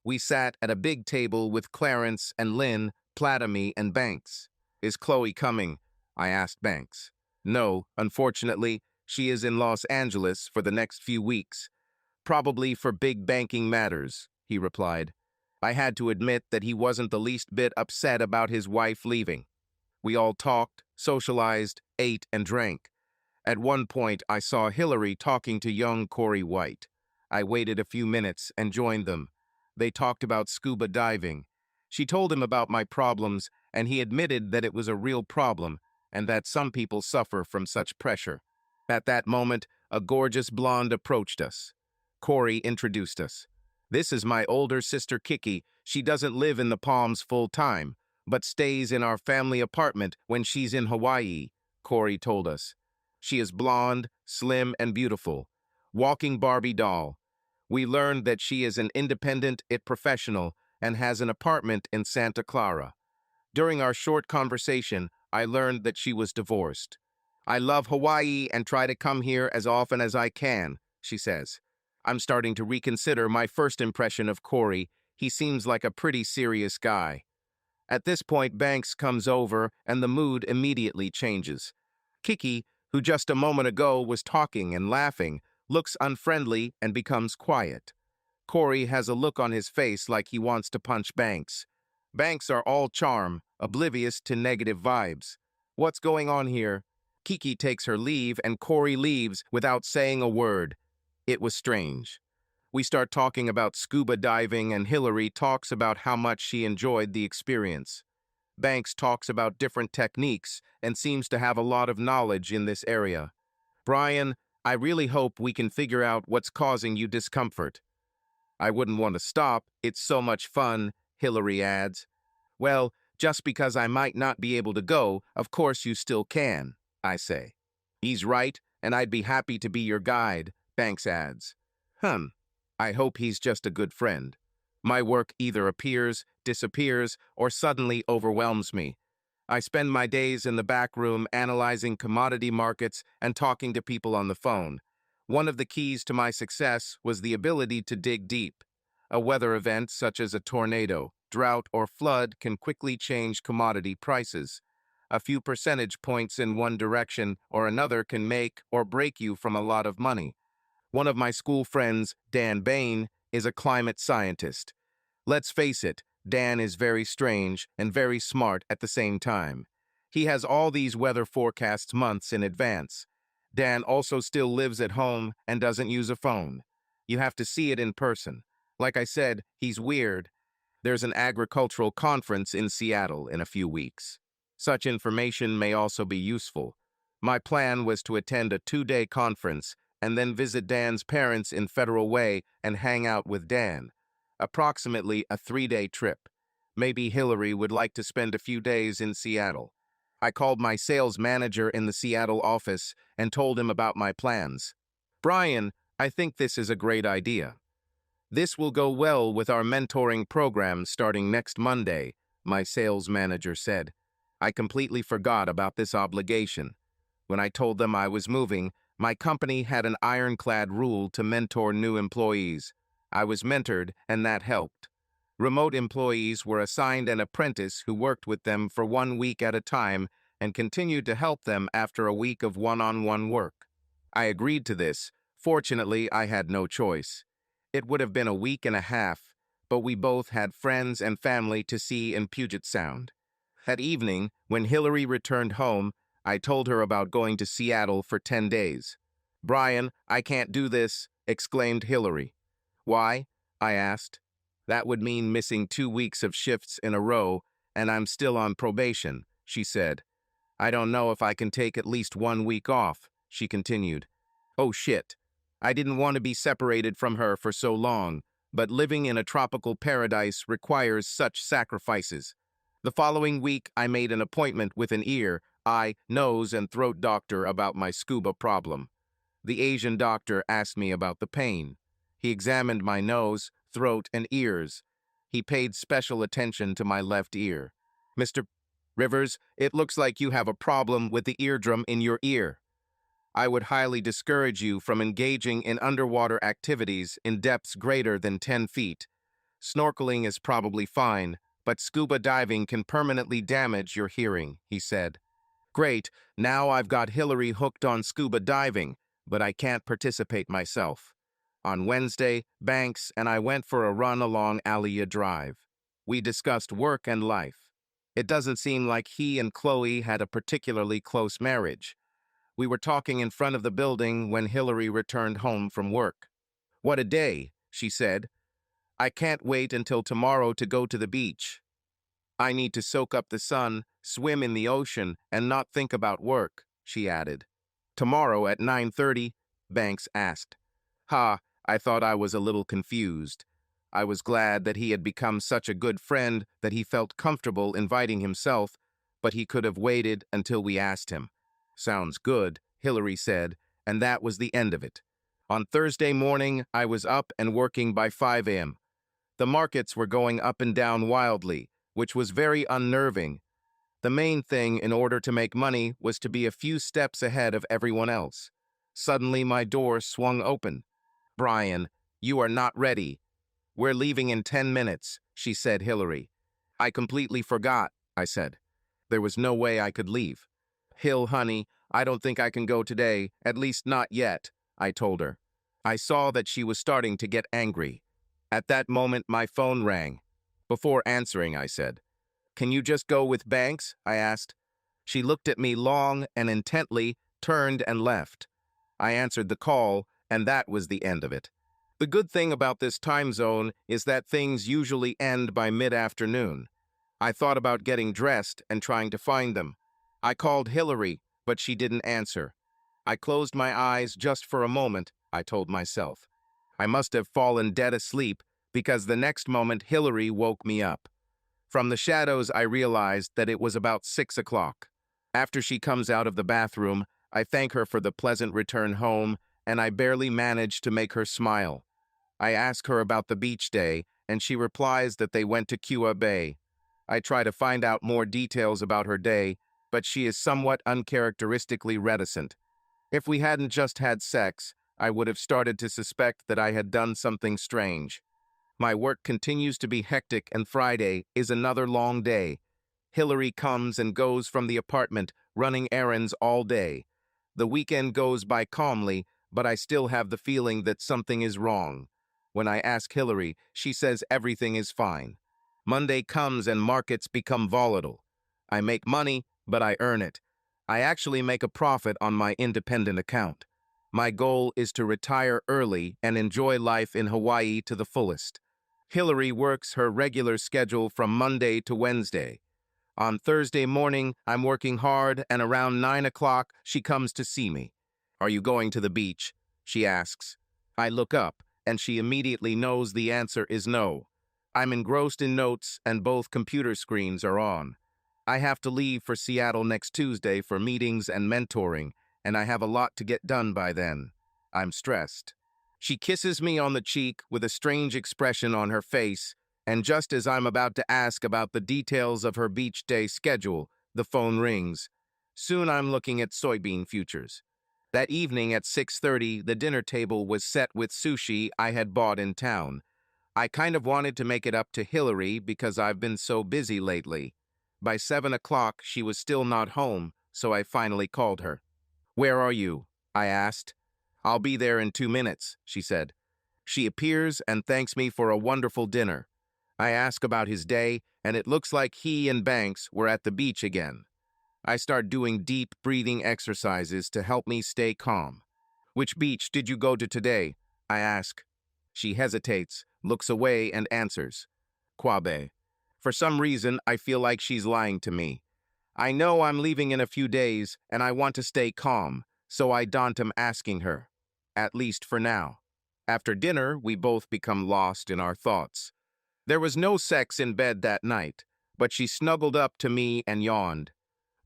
Speaker 1: We sat at a big table with Clarence and Lynn, Platamy, and Banks. "Is Chloe coming?" I asked Banks. "No, unfortunately, she is in Los Angeles for the next few weeks. Probably for big banking matters," he replied. I had to admit that he wasn't the least bit upset about his wife leaving. We all talked, socialized, ate, and drank. At one point, I saw Hillary talking to young Corey White. I waited a few minutes and joined them. They talked about scuba diving. She told him about my problems, and he admitted that it was a real problem and that some people suffer from such pressure. At that moment, a gorgeous blonde approached us. Corey introduced us. "This is my older sister Kiki. She doesn't live in the Palms full time, but stays in our family apartment when she's in Hawaii," Corey told us. "She is blonde, slim, and beautiful. Walking Barbie doll. We learned that she is an independent professional and has an apartment in Santa Clara. During our short conversation, I learned that she was divorced. I love Hawaii and try to come here as often as I can," she says. I'm starting to reconsider my first impression of Corey. He seems like a pretty serious guy. At this point, Banks comes over and the mood immediately changes. Kiki, who just a moment ago was talking and laughing, looks unfriendly and becomes quiet. Corey has a look on his face like he wants to punch Banks. Banks are all charm, oblivious to negative vibes. What's going on here? Kiki takes her leave and Corey leaves without saying a word. It was strange. We start talking about scuba diving and Hillary talks about how much she enjoyed the experience. Banks talks about different techniques and seems to have a lot of knowledge in this area. "Brian, I really hope we can figure out what's causing you discomfort." "I wouldn't want to stop. It's so much fun," Hillary adds. "Well, just because I might not be able to go, of course you still can," I say. "He's right, and I'd be happy to be your guide," Banks adds. I hope he's just a good friend. My work either appears, disappears, or suddenly overwhelms me. I spend my days in the back room analyzing commodity markets and talking to people on the phone. One of the keys to my success was the ability to dig deep. A weather event such as a tornado, drought, or flood can quickly change commodity prices. A few percentage points in one direction or another can make or break you from a lot of money. One of my school friends, Dan Bain, is a climate scientist. Let's face it, Dan is very strange and very smart at the same time. He has all these weather forecasts months in advance. Dan also still lives at home and doesn't use a phone. You have to see it in person. Like I said, he's weird. There's an agricultural conference in Seattle in a few weeks. Such information may also be useful. My plan was to attend a 2-day conference and then visit Dan's parents in Federal Way and hang out with Dan. Approximately a 3-day trip. Maybe Hillary would like to spend a few days in Seattle. I called my sales manager in the Seattle office and told him about my plans. Brian, I think this is a great idea. This will go well with our mentoring program starting next Monday, my sales manager said. I completely forgot about this obligation. When I told them I was moving, my company had an ironclad rule to mentor new employees. I was mentored, and that helped. Remote employees were assigned an apprentice who worked with them for 1 week at a time and continued to help them after a week of one-on-one work. I agreed to this. Fortunately, I had no choice. It would have been a week and a half, but we both had friends and family to see in Puget Sound. That evening, when Hillary returned home, I told her about going to Seattle for 10 days. Brian, I can't do this, exclaimed Hillary. Why? I asked. That would mean missing 2 weeks of shifts in a row, and I'm still on probation, she said. I don't know if I can take at least 1 week off, she continued. Oh shit. I didn't want to be separated from her for so long, but living in a tropical paradise requires such sacrifices. The following week, I made an appointment with an ear, eye, nose, and throat doctor about my scuba problem. The Asian doctor asked me about the pain. He examined my nose, throat, and ears. He paid special attention to my left ear. Mr. Rivers, it looks like you have a problem with the eardrum in your ear. I would highly discourage you from engaging in underwater activities in depths greater than 10 feet. Snorkeling is probably fine, but scuba diving can permanently damage your hearing, he said. Great, now I've got Hillary hooked on scuba diving, but I can't participate myself. On Wednesday, Banks and I went for a run along Aliyah Drive. We discussed work and life. It doesn't seem like he and Chloe had a particularly close marriage. We were talking in front of the building when Hillary returned home from work. What a day, she said. I can't wait until tomorrow to go to the beach. I need to soak up the sun, swim in the ocean, and not think about work, she added. Tomorrow at 9:30, Banks asked. I thought I was a little confused. I was glad that he had become such a good friend that he felt comfortable inviting himself, but he could have waited until we asked him. Sounds good, Hillary said, and that was the end of it. On Thursday morning, I was up and working by 5 a.m. The markets were going up and down wildly, which was very unnerving. The main thing in order to make money was to be a few steps ahead of everyone else. Suddenly, my door swung open. Brian, you are not ready. We're leaving in 10 minutes, she said, Hillary. I completely forgot, I said. There was no way I could leave. Hill, honey, I don't think I can go today, at least not yet, I told her. I saw that she was starting to get angry. At that moment, my phone rang. Before answering, I said, Can you just go with Banks? I asked. She looked at me long and intently, turned and left. I answered the call, and that was the end of it. The good thing about this time zone is that things usually end by mid-afternoon. I thought about getting dressed and trying to find them. I called Hillary, but she didn't answer. I closed my eyes just for a moment, I told myself. I must have fallen dead asleep because the next moment Hillary woke me up. From the shadows, I realized that it was about 6 o'clock. After she comes out of the bathroom, I thank her for the pleasant return home, and I barely manage to make her smile. I ask her about the beach day, and she replies that they went to Kua Bay. I try to find out more details about her day, but she is somewhat uncharacteristically reticent. If we hadn't just had sex, I would have started to suspect that I had done something strange. My work continues to be hectic, and Friday is another long day. Hillary comes and goes from the apartment, running errands all day. The weekend goes by calmly, but I still have the feeling that something is wrong. When I ask Hillary, she says everything is fine. Monday comes and markets become volatile. I make money, but I earn it. I actually make a profit on my independent account. My goal is to retire early and enjoy life in Hawaii to the fullest. Hillary works her regular schedule from Monday to Wednesday. On Thursday morning, I'm working hard, and around 9 o'clock, she comes to see me. Are you going to the beach? She asks. I look up, and she immediately knows the answer is no. I'm engrossed in notes, and both computer screens are on. I have to leave for Seattle next Tuesday for meetings and mentoring, and I have a lot to get done by then. I'm stressed. She kisses me on the cheek with a strange expression on her face, and just as I'm about to ask about the details of her beach day schedule, the phone rings. Soon I'm looking at soybean futures. That evening at 6:30, the dinner table was set with sushi I had bought in town. I kind of wanted to make it up to Hillary because I've been so busy lately. By 7 o'clock, she was still not home, so I finally called her. "Where are you?" I asked. "I'll be there in 2 minutes," she said. She appears and thanks me for a wonderful dinner. I ask about his day, and it looks like he and Banks were at the beach again. I start doing deep breathing exercises to help me stay calm. "Which beach did you go to today?" I ask. She hesitates, looks away, and answers. "Quabe." For some reason, I feel like she's lying to me. I know I'm leaving in a few days, and I want to stay calm, so I don't am asking her. At least for now. After dinner, we both become lost in our thoughts. There was no sex in bed that night, but she snuggled up to me and yawned.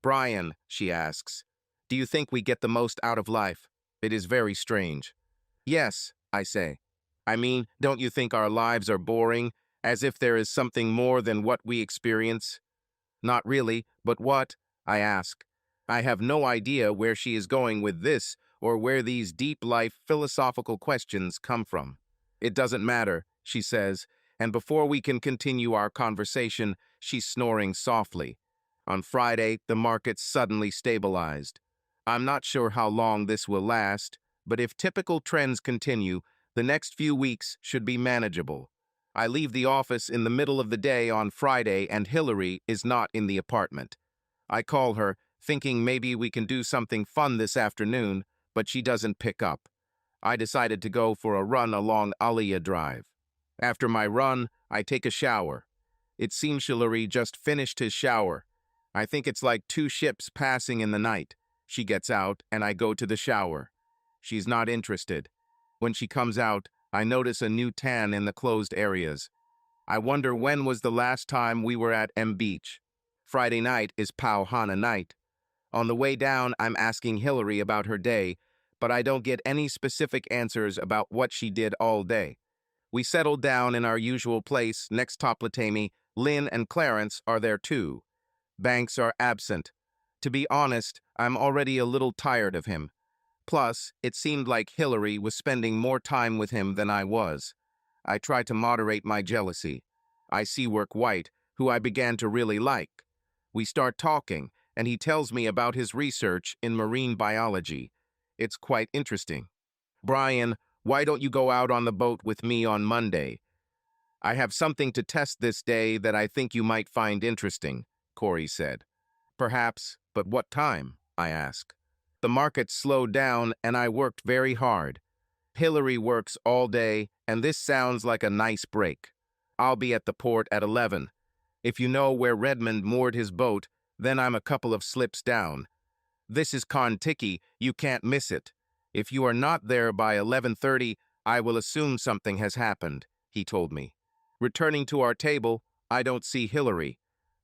Speaker 1: "Brian," she asks, "do you think we get the most out of life? It is very strange." "Yes," I say. "I mean, don't you think our lives are boring, as if there is something more than what we experience?" "Not really, but what?" I ask. I have no idea where she is going with this or where these deep life philosophical questions come from. "It doesn't matter," she says, and before we can continue our conversation, she's snoring softly. On Friday, the market suddenly stabilized. I'm not sure how long this will last, but if typical trends continue, the next few weeks should be manageable. I leave the office in the middle of the day on Friday and Hillary is not in the apartment. I call her, thinking maybe we can do something fun this afternoon, but she doesn't pick up. I decided to go for a run along Aliyah Drive. After my run, I take a shower. It seems Hillary just finished his shower. I think it's like two ships passing in the night. She gets out, and I go to the shower. She's not interested. When she comes out, I notice a new tan in the closed areas. I wonder when was the last time we were at M Beach. Friday night is Pau Hana night. On the way down, I'm asking Hillary about her day, but I don't get any specific answers about what she did all day. We settled down in our usual place next to Toplatamy. Lynn and Clarence are there too. Banks are absent. To be honest, I'm already a little tired of him. Plus, it seemed like Hillary was spending more time with him than I was. I try to moderate my jealousy. I see Work White, who I began to really like. We start talking, and he tells me about his research in marine biology. It's quite interesting. "Brian, why don't you go out on the boat with me on Monday? I have something to test this day that I think you might find interesting," Corey said. "Perhaps, but what time?" I ask. The market slowed down, and I worked very hard. Hillary works all day, and this sounds like a nice break. I'll be at the port at 11. If you know where Redmond moored his boat, then I'm a couple of slips down. This is Kon-Tiki, you can't miss it. If you are not there by 11:30, I will assume something has happened," he told me. Returning to our table, I don't see Hillary.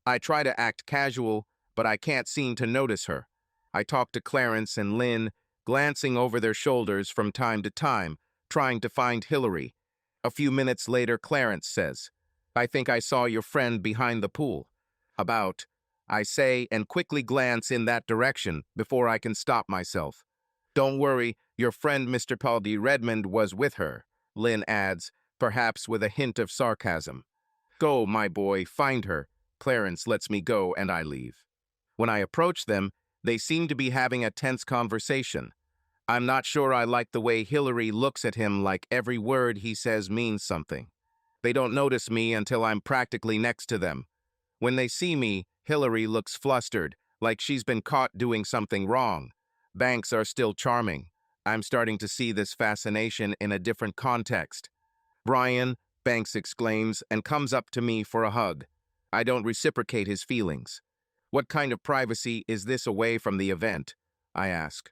Speaker 1: I try to act casual, but I can't seem to notice her. I talk to Clarence and Lynn, glancing over their shoulders from time to time, trying to find Hillary. A few minutes later, Clarence says, "I think I saw your friend behind the pool." "About," I say, and quickly glance in that direction before I can stop myself. "Don't worry, your friend Mr. Paldi Redmond was with her," Lynn adds, perhaps with a hint of sarcasm. "Go, my boy, find her." Clarence lets me go, and I leave. When I approach them, they seem to be having a tense conversation. I'm not sure I like the way Hillary looks at him like every word he says means something. They don't notice me until I'm practically next to them. When they see me, Hillary looks flustered, like she's been caught doing something wrong. Banks are still charming. I'm starting to see this fascination in a different context. "Brian," Banks exclaims and comes up to me for a hug. I don't reciprocate his feelings. "What kind of privacy is this away from the event?" I ask.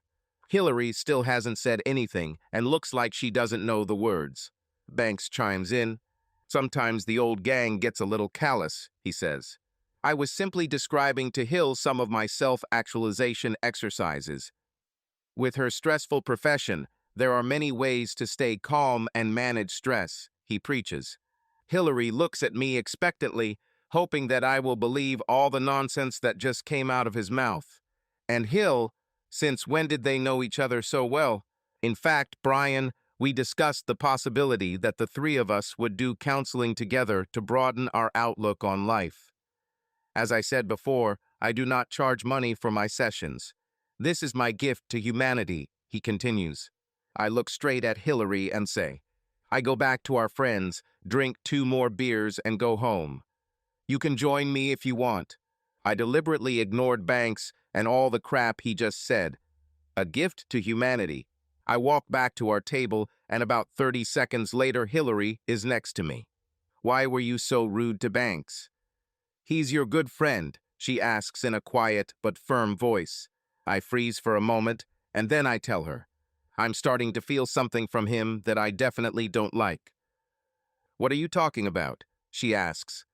Speaker 1: Hillary still hasn't said anything and looks like she doesn't know the words. Banks chimes in. "Sometimes the old gang gets a little callous," he says. "I was simply describing to Hill some of my self-actualization exercises. With her stressful profession, There are many ways to stay calm and manage stress, he preaches. Hillary looks at me expectantly, hoping that I will believe all the nonsense that just came out of his mouth. And Hill, since when did they know each other so well? In fact, Brian, we discussed the possibility that the three of us would do counseling together to broaden our outlook on life. As I said before, I do not charge money for my sessions. This is my gift to humanity, he continues. I look straight at Hillary and say, I go back to our friends, drink 2 more beers, and go home. You can join me if you want. I deliberately ignored Banks and all the crap he just said. A gift to humanity. I walk back to our table, and about 30 seconds later, Hillary is next to me. Why were you so rude to Banks? He's your good friend, she asks in a quiet but firm voice. I freeze for a moment, and then I tell her. I'm starting to feel something from him that I definitely don't like. What are you talking about? She asks.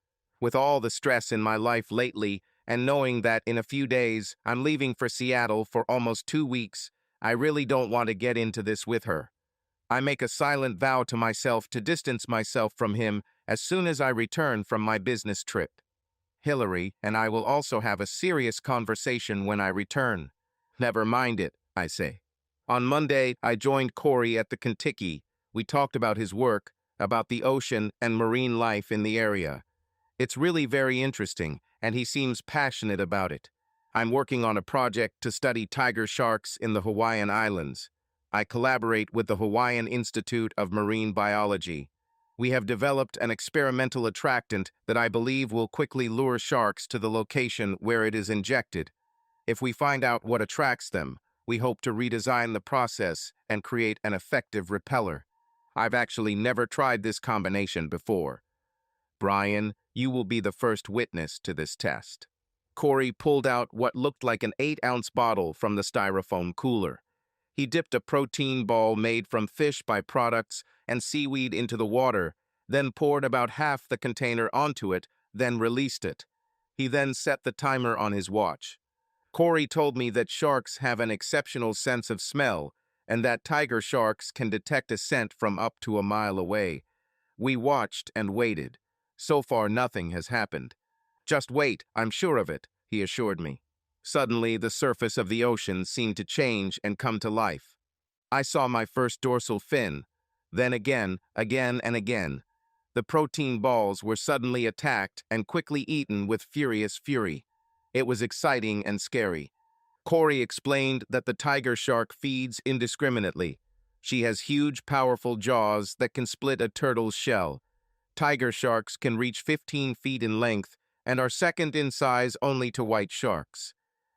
Speaker 1: With all the stress in my life lately, and knowing that in a few days I'm leaving for Seattle for almost 2 weeks, I really don't want to get into this with her. I make a silent vow to myself to distance myself from him as soon as I return from my business trip. Hillary and I will also have a serious conversation when I return. Never mind it, I say. On Monday, I joined Corey at the Kentucky. We talked about his work, about the ocean and marine life in the area. It's really very interesting, and he seems passionate about it. I'm working on a project to study tiger sharks in the Hawaiian Islands. I collaborate with the Hawaiian Institute of Marine Biology. We have developed an experimental attractant that I believe will quickly lure sharks to the location where it is injected. If we find out what attracts them, we hope to redesign the process and create an effective repeller. I've actually never tried this combination before. Brian, you will be the first witness to this test. Corey pulled out what looked like an 8-ounce bottle from the styrofoam cooler. He dipped a protein ball made from fish byproducts and seaweed into the water, then poured about half the container onto it, then released it. He then set the timer on his watch. Corey told me that sharks have an exceptional sense of smell, and that tiger sharks can detect a scent from up to a mile away. We watched and waited. So far, nothing has happened. Just wait, I'm sure of it, he assured me. Suddenly, the surface of the ocean seemed to change and come to life. I saw my first dorsal fin. Then again and again. The protein balls were suddenly attacked and quickly eaten with furious fury. It was exciting and scary. Corey explained that the tiger shark feeds indiscriminately. She has huge, powerful jaws that can split a turtle's shell. Tiger sharks can reach 15 feet in length and are second in size only to white sharks.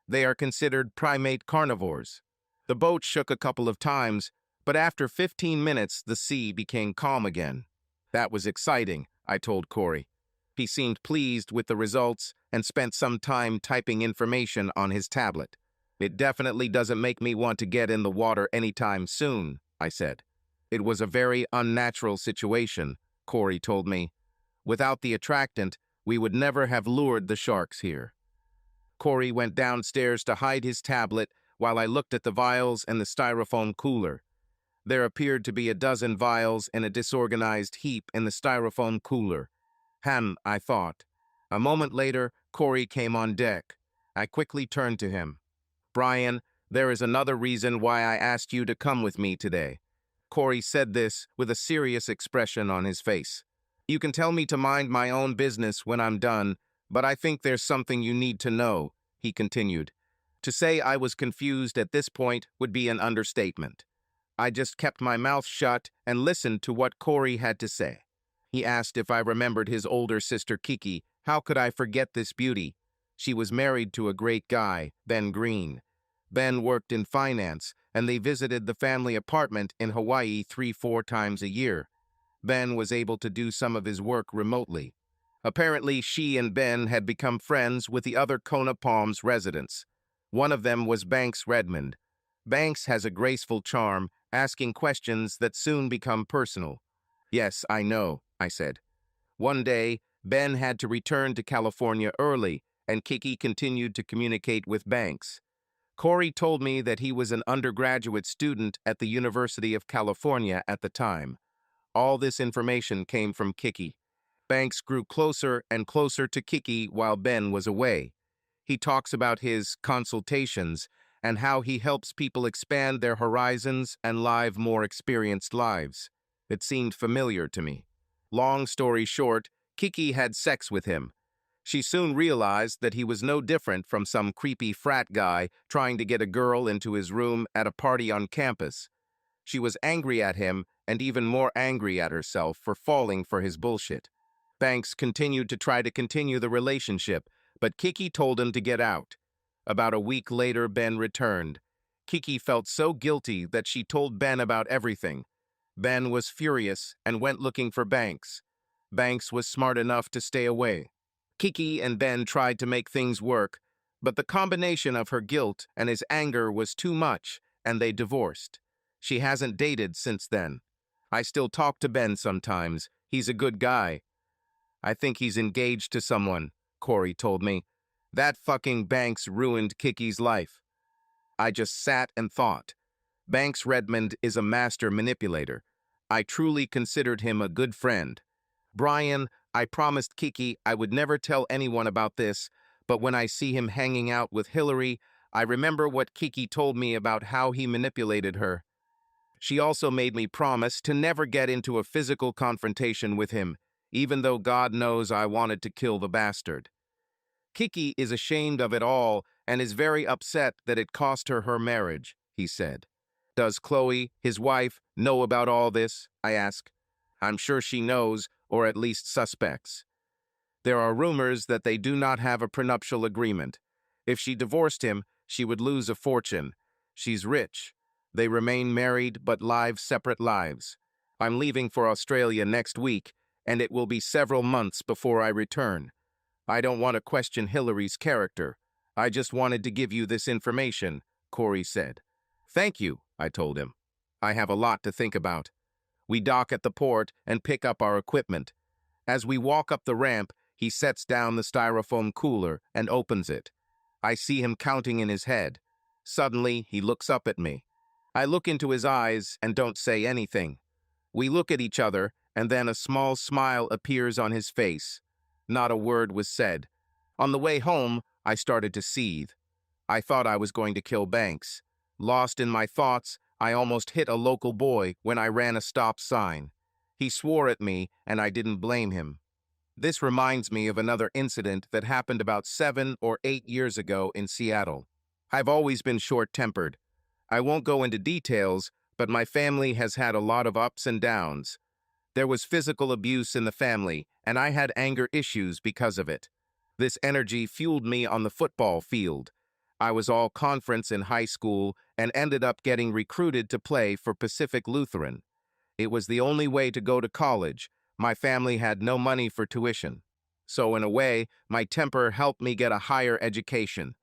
Speaker 1: They are considered primate carnivores. The boat shook a couple of times, but after 15 minutes, the sea became calm again. That was exciting, I told Corey. He seemed pleased with the results and spent some time typing information on his tablet. It definitely doesn't make me want to get in the water anytime soon, I said. It was a very unnatural situation, Corey told me. Without the attractant, we would never have lured the sharks here. Corey went downstairs to hide his tablet while I looked at the vials and the styrofoam cooler. There appeared to be a dozen vials in a disorganized heap in the styrofoam cooler. I thought. A moment later, Corey came on deck. I quickly turned to him. Brian, there is another reason why I asked you to come with me today. Corey said this with a serious expression on his face. You can tell me to mind my own business when I'm done, but I think there's something you need to know, he continued. To say I was confused at this point would be an understatement. I just kept my mouth shut and listened to what Corey had to say. He asked if I remembered his older sister Kiki. How could I forget this beauty? She was married to a great guy, Ben Green. Ben worked in finance, and they visited the family apartment in Hawaii 3-4 times a year. Ben was able to do some of his work remotely. Apparently, she and Ben had become friends with the other Kona Palms residents. One of them was Banks Redmond. Banks has a graceful charm, asking questions that soon become personal. Yes, I know, I said. One day, Ben had to return to California early, and Kiki continued to communicate with Banks. Corey told me that he was an undergraduate student at the University of California at the time. All this information came from Kiki. Banks grew closer and closer to Kiki while Ben was away. He talks about his consultations and how he helps people expand their horizons and live more experienced lives. It seemed familiar to me. Long story short, Kiki had sex with him. She soon realized that he was no different from some creepy frat guy trying to get a girl into his room at a party on campus. She was angry at him and even more angry at herself for falling for his bullshit. Banks continued to try to continue the relationship, but Kiki told him to get out. About a week later, Ben returned. Kiki felt so guilty that she told Ben about everything. Ben was furious and went looking for Banks. Banks was smart enough to stay away. Kiki and Ben tried to make things work, but the combination of her guilt and his anger was too much, and they divorced. She hasn't dated since then. I still talk to Ben sometimes. He's a good guy. I think he's engaged to someone, Corey told me. That fucking Banks ruined Kiki's life. I just sat and thought. Banks Redmond is a master manipulator. I truly considered him a good friend. Brian, I promised Kiki I would never tell anyone about this, but when I see him hanging out with Hillary, I remember what Kiki told me about how he manipulated her. She also made me promise to never get into a physical confrontation with him, even though God knows I wanted to kill the bastard. Kiki is ashamed of it all and is very upset that it cost her her marriage, he said. Does Chloe, his wife, know about all this? I ask. I'm sure she knows, or at least suspects. There are rumors that they do not have a prenuptial agreement. If she divorced him, she would lose a fortune. She's rich. They remain married but live separate lives. I'm leaving for Australia next week, and it will be several months before I return. I don't want to question Hillary's character. I just wanted to give you this information, Corey said. Thank you, I told him. I have a lot to think about. We dock at the port and pick up our equipment. As we walk up the ramp, he sets down the styrofoam cooler and opens it. I see him counting in his head. Suddenly, he looks up at me. I look into his eyes and don't say anything. We look at each other, and then a small smile appears on his face. Not a word was said. On the way home, I started to seethe. I thought I was going to kill Banks. Lost in my thoughts, I almost hit a local boy when I ran a stop sign. He swore at me, and I didn't blame him. This reminds me of another incident that happened about 7 or 8 years ago in Seattle. I've always been short-tempered. I won't go into details, but my family has had a lot of ups and downs. There was physical abuse in the family, and I had anger issues because of it. This energy fueled me on the football field. I was all conference in high school and ended up getting recruited to play for Pacific Lutheran. It was the only way to go to college. My family had no money for tuition. So in a way, my temper helped me get a higher education.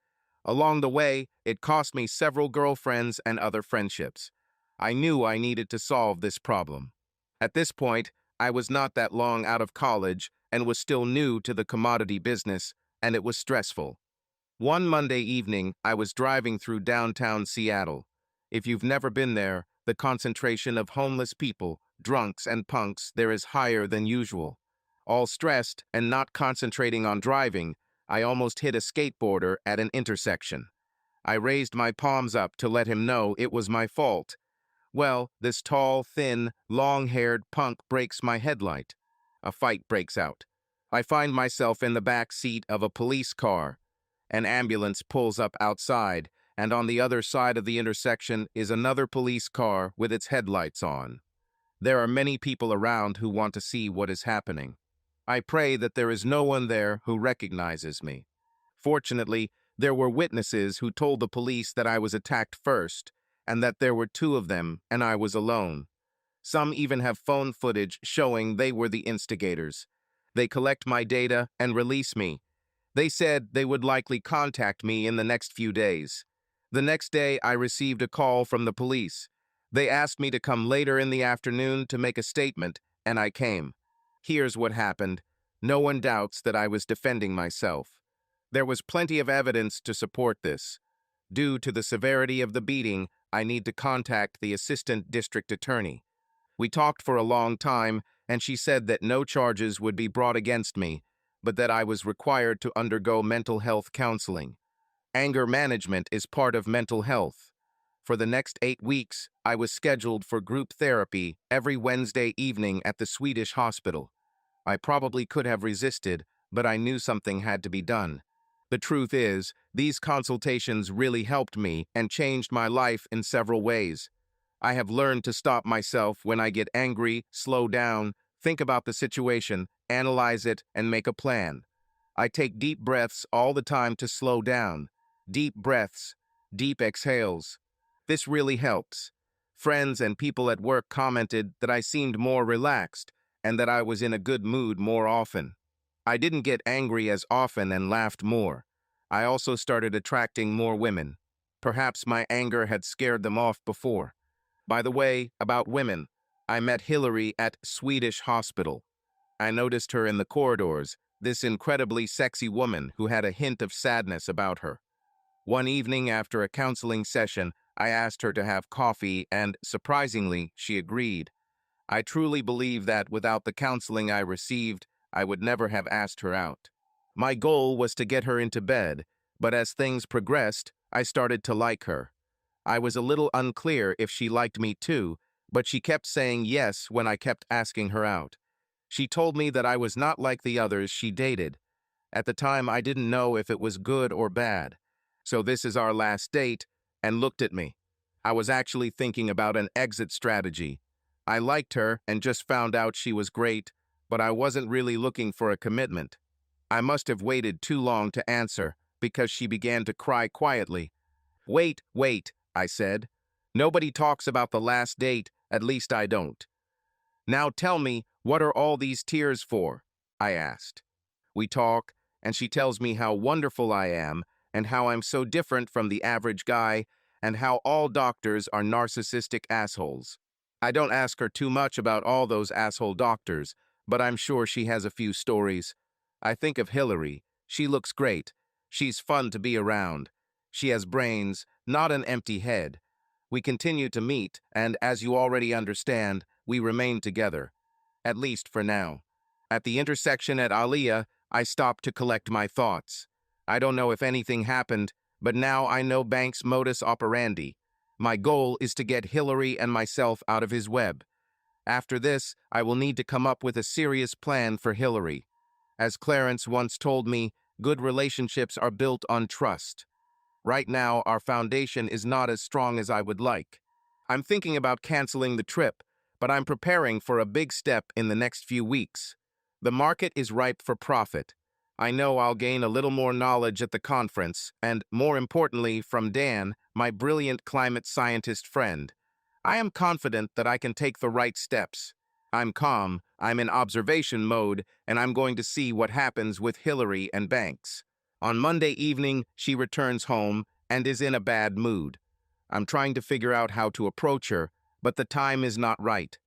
Speaker 1: Along the way, it cost me several girlfriends and other friendships. I knew I needed to solve this problem. At this point, I was not that long out of college and was still new to the commodity business, and it was stressful. One Monday evening, I was driving through downtown Seattle. If you've never been there, the concentration of homeless people, drunks, and punks there is higher than usual. All stressed and not concentrating on driving, I almost hit a skateboarder at an intersection. I raised my palms up to let him know it was my fault. Well, this tall, thin, long-haired punk breaks my headlight. A fight breaks out. I find myself in the back seat of a police car. An ambulance pulls up outside, and on the other side of the intersection is another police car with its headlights on. There are many people around who want to see what is happening. I pray that there is no one there who recognizes me. Fortunately, there were witnesses who told the police that I was attacked first, and that there were 2 of them and I was alone. Some even have phone footage showing they were the instigators. They collect my data and release me. They said they would likely contact me in the next few days. The next day, I received a call from the police. They asked me to come later in the afternoon to make a statement, and I came. Here's what happened. No one doubts that I was defending myself. There was plenty of evidence to support this. Due to the severity of the beating, I need to contact the assistant district attorney. We talked for a long time, and she said that no charges would be brought against me, but that I was required to undergo mental health counseling. Anger management is part of mental health. For the next 8 weeks, I was scheduled for group therapy every Wednesday evening at the Swedish hospital. I probably could have resisted, but I knew something had to be done. The truth is, these consultations really helped me and changed my life in several ways. I have learned to stop myself when I get angry, slow down, think about the situation, analyze it, and make a plan. I take deep breaths all the time to slow down. Deep breaths, deep exhales. This really helps. Friends and people at work commented that I seemed more relaxed and that I was in a good mood more often. I didn't get angry as often and laughed more. I also started attracting more women. Perhaps my anger had scared them off before. By the way, about women, I met Hillary at Swedish Hospital. I noticed her in the corridors, this incredibly sexy woman who had a hint of sadness about her. One evening after a counseling session, I asked her to have coffee and, surprisingly, she agreed. I truly believe that without the counseling I received, I would never have asked her out. My goal was to get her into bed, but as things progressed, I started to like her. I was a little unclear if she liked me too, but she kept saying yes when I kept asking her out. She told me that I was not like the others she dated. At the time, I didn't know if it was good or bad. So this is our last date, and looked at me. I was actually thinking about an exit strategy. I liked her and just found out she was great, but I wasn't really looking for a commitment. I must have waited too long to answer, because she began to cry quietly. Wait, I said. Nobody talks about the last date, at least I don't. Now tell me, what are all these tears for? I asked. We talk, and she tells me how wonderful I am, and how I'm so different from the average guy, and how all doctors are narcissistic assholes. I don't ask her too much about all those asshole doctors, but I'm sure she has a few stories. I think of Hillary. She looks great. She's fun to be around. She has brains, not an empty head. We continue to meet, and as you already understand, we remain together. At least for now. At the intersection at Aliyah, I stopped to collect my thoughts. I don't know if anything happened, but now I know Banks' modus operandi. My goal is to get Hillary and myself out of his web. After this, I will need to come up with a serious plan for Hillary. As Clarence once told me, good relationships are built on trust. Right now, our foundation is not as strong as I would like. I'm thinking about canceling the trip, but I'm preparing for a big step in the next few weeks. The market is ripe for profit. I know I'll gain a little more knowledge at the conference, and more importantly, from Dan, my brilliant climate scientist friend. I am confident that I can take the right steps. I'm calm, I'm in observation mode, and I'm going to see what happens with Hillary and Banks. On Monday evening, she returns home and is in a bad mood. I'm trying to figure out how to approach her, but the time is not right.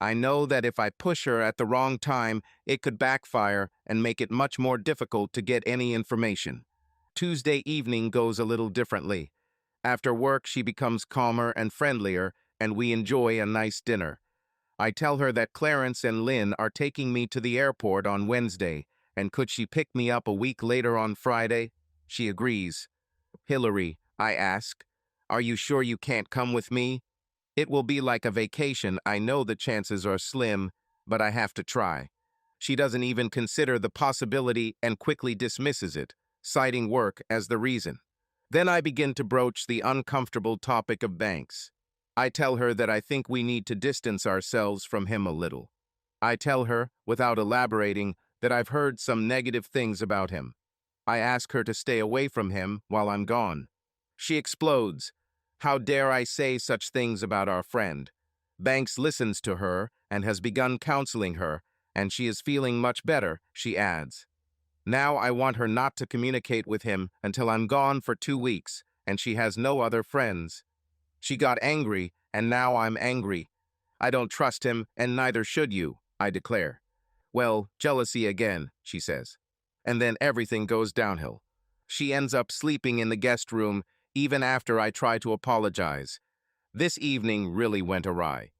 Speaker 1: I know that if I push her at the wrong time, it could backfire and make it much more difficult to get any information. Tuesday evening goes a little differently. After work, she becomes calmer and friendlier, and we enjoy a nice dinner. I tell her that Clarence and Lynn are taking me to the airport on Wednesday, and could she pick me up a week later on Friday? She agrees. Hillary, I ask, are you sure you can't come with me? It will be like a vacation. I know the chances are slim, but I have to try. She doesn't even consider the possibility and quickly dismisses it, citing work as the reason. Then I begin to broach the uncomfortable topic of Banks. I tell her that I think we need to distance ourselves from him a little. I tell her, without elaborating, that I've heard some negative things about him. I ask her to stay away from him while I'm gone. She explodes. How dare I say such things about our friend? Banks listens to her and has begun counseling her, and she is feeling much better, she adds. Now I want her not to communicate with him until I'm gone for 2 weeks, and she has no other friends. She got angry, and now I'm angry. I don't trust him, and neither should you, I declare. Well, jealousy again, she says. And then everything goes downhill. She ends up sleeping in the guest room, even after I try to apologize. This evening really went awry.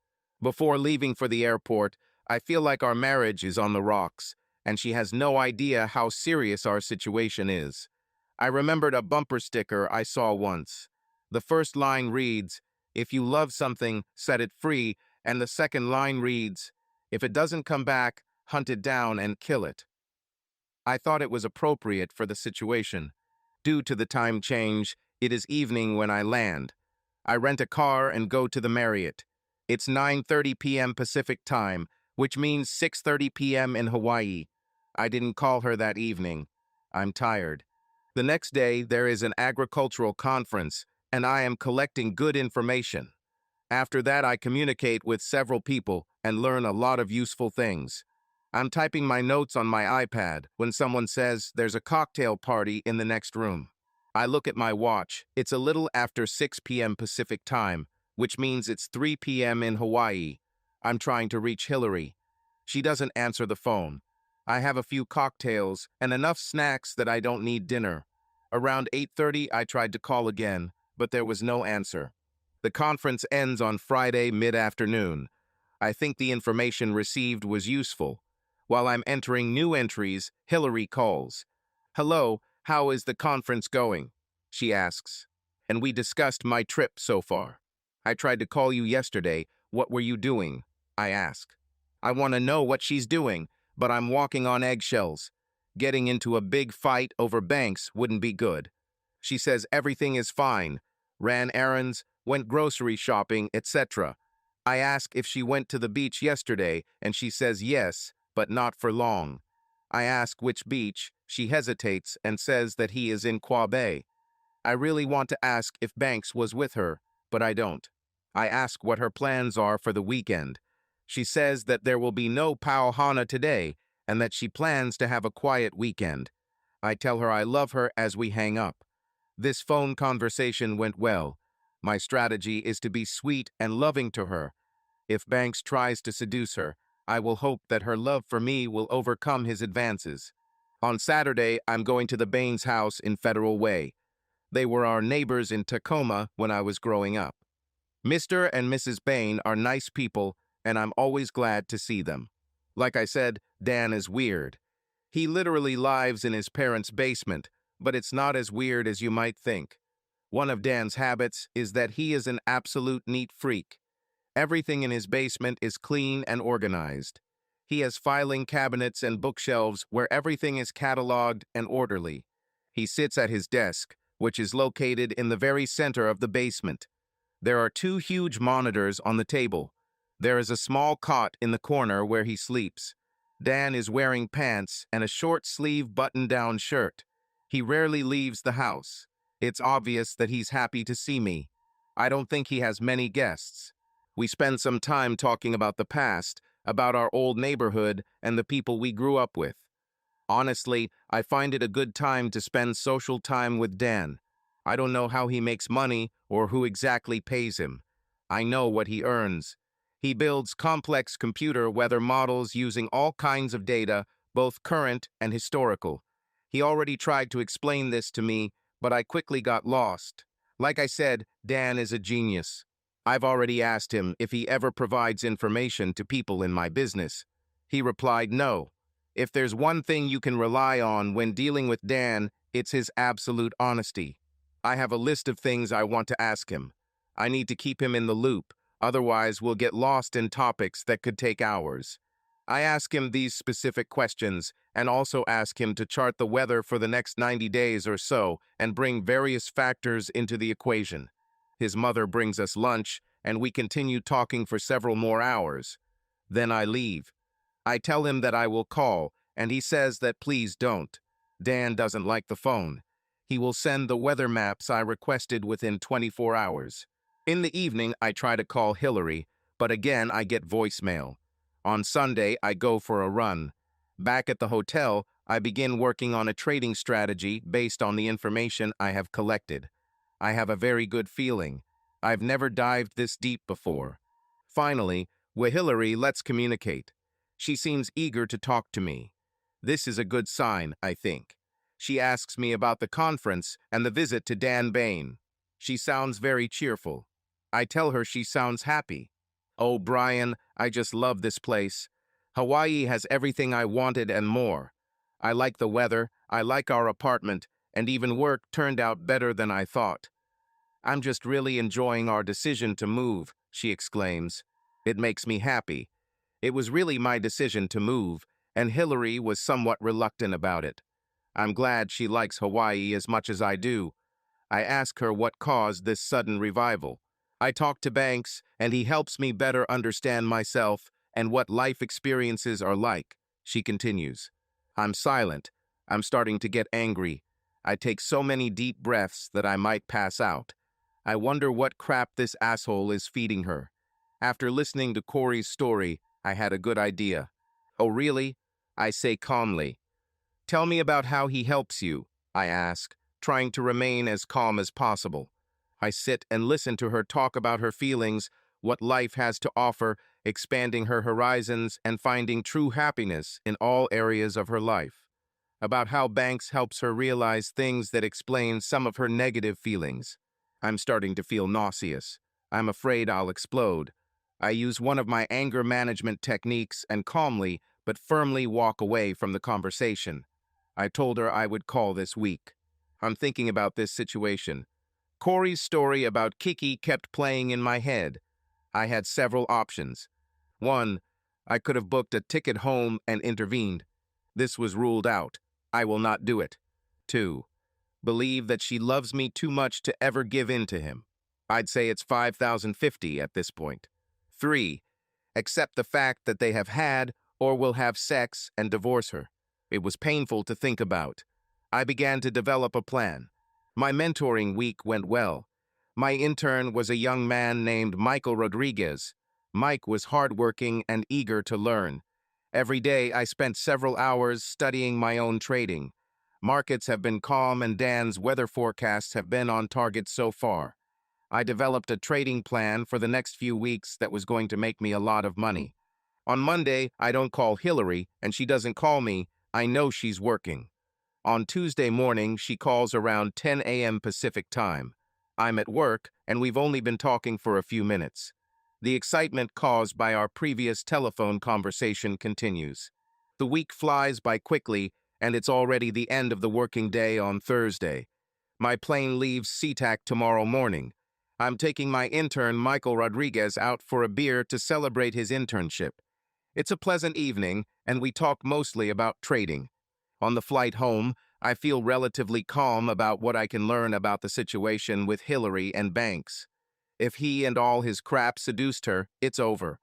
Speaker 1: Before leaving for the airport, I feel like our marriage is on the rocks, and she has no idea how serious our situation is. I remembered a bumper sticker I saw once. The first line reads, "If you love something, set it free," and the second line reads, "If it doesn't come back, hunt it down and kill it." I thought it was appropriate for the situation. Due to the time change, it is evening when I land. I rent a car and go to the Marriott. It's 9:30 p.m. Pacific time, which means 6:30 p.m. in Hawaii. I didn't call her that evening. I'm tired. The next day, there is an agricultural conference, and I am collecting good information. After that, I communicate with several people and learn a lot of useful things. I'm typing my notes on my iPad when someone says there's a cocktail party in the next room. I look at my watch. It's a little after 6 p.m. Pacific time, which means it's 3 p.m. in Hawaii. I'm trying to reach Hillary. She doesn't answer the phone. I have a few cocktails and enough snacks that I don't need dinner. Around 8:30, I tried to call again, but there was no answer. The conference ends on Friday mid-afternoon. I think the information received was useful. While I'm entering new entries, Hillary calls. "Hello, how is the conference going?" she asks. And we discussed my trip so far. "I tried to call you yesterday. What were you doing?" I ask. I want to know what she's doing, but I'm walking on eggshells. Getting into a big fight over banks wouldn't be good. She says everything is fine. Ran errands, went grocery shopping, etc. I ask if she went to the beach yesterday, and she says yes, but not for long. I ask which beach. She hesitates and says that he is in Quabe. I really want to ask if Banks was with her, but I don't. I ask what her plans are for the weekend. She says that there will be no Pauhana today and that she plans to have a quiet weekend. I tell her I love her as we hang up. This phone conversation went well. My strategy is to be sweet and loving to her. If Banks tries to seduce her, I will hope that her love for me will overcome his advances. On Saturday, I'm going to the Baines house in Federal Way. They were our neighbors in Tacoma when I was growing up. Mr. and Mrs. Bain are nice people, and I'm always glad to see them. Like I said, Dan is weird. He literally lives in his parents' basement, but it's not as weird as you might think. One of Dan's habits is that he is an absolute neat freak. Everything in his basement is clean and organized. He has filing cabinets and bookshelves where everything is cataloged and orderly. He sits at his desk, which is located in the very center of the basement. There are two huge monitors on the table. There is a small cot in the corner where he sleeps. Dan is wearing pants and a short-sleeve button-down shirt. He rarely leaves the house. It's obvious that he's happy to see me. I don't think he has many guests. We spend some time talking about the past, about our old neighborhood and the people we grew up with. Honestly, I find it a good time to spend social time with Dan. I don't know how he makes money or who exactly pays him. I know what he earns. He builds complex computer weather models using all kinds of data, both current and historical. He already tried to explain this to me, but I quickly got lost. Like I said, Dan is a genius. I've already asked him if he ever provides information to people in my business. He replied no. If there's one thing you can rely on when dealing with Dan, it's his absolute honesty. I have a list of things I want to ask him. I need to keep him in the loop, otherwise we'll get lost in topics that could take hours. I ask him these specific questions and also ask him to chart the weather for the next 90 days or so and bring various factors into the equation. His mother brings us lunch, and we continue talking for several more hours. Then I leave. I tell him that I will call, and he says that please don't. Dan doesn't like the phone. He will send the weather maps I requested within 24 hours. In the evening, I try to call Hillary, but again I get voicemail. On Sunday, I go for a run. Back at the hotel, I begin working on a trading strategy based on the information I have collected. I have a very good feeling. I've never dived this deep before. Finally, with Hillary, let's communicate. She seems eager to talk to me. This is a good sign, I think. She asks me about the conference and the visit to Dan Bain. She sounds very cheerful. I tell her she sounds happy. Oh, Brian, I just love this place. Hawaii has everything I wanted and more. I like the weather, I like our apartment, and even work turned out better than I thought. I'm just really enjoying our decision to move, she exclaims. It makes me happy. It was really my decision to move, and Hillary was somewhat reluctant about it. I'm glad she likes Hawaii as much as I do. I ask her what caused this sudden revival. I talk to Banks, and he helps me better understand myself and what life experiences are like, she continues. I'm silent. I'm starting to get angry. I take so many deep breaths that I might pass out. I wonder what crap this asshole is feeding her. After listening to Corey's story, I had a good idea. Oh, really? I say calmly. Tell me about how he helps you, I ask, trying to remain as calm as possible. I sit and listen to her talk about her feelings, what life has to offer, expanding her horizons, and finding true happiness in all areas of her life. About how Banks helps her realize things that explain some of her negative feelings. I'm starting to feel nauseous. I'm afraid I'll explode. I use one of my anger management techniques and calmly but firmly walk away from the conversation. I told her I would call this week. I'm thinking about this situation. Corey's story about Kiki kept playing in my head. I had several options. 1. I could have booked a ticket home and intervened. This was ruled out. I will not do it. 2. Believe that she loves me too much to ever give in to him. I'd say it's 5,050 at this point. 3. Accept the fact that they have had or will have sex and divorce her. It was painful to think about. I began to develop a plan. My mentoring week went well. My intern was a young man named Michael Rodriguez. Mike was hardworking and eager to learn. Every day I spent several hours studying my own trading. Markets have been calm and Dan's weather forecasts have been on target so far. I developed a trading plan for the next few weeks that was going to make me a lot of money. On Monday, I don't call Hillary, and she doesn't call me. I know she's working. On Tuesday morning, she calls around 10 a.m. Pacific time. I'm at work, and we've only been talking for a few minutes. The excitement caused by our previous telephone conversation continues. The week flies by quickly, and it's already the end of the working day on Thursday. My plane leaves SeaTac tomorrow morning. I'm taking my intern, Michael Rodriguez, out for a beer to celebrate his internship. It's a pleasant evening, and we talk mostly about trading. On the flight home, I feel relatively calm about what I can learn about the situation with Hillary and Banks. If he and all his crap seduced her, it's over.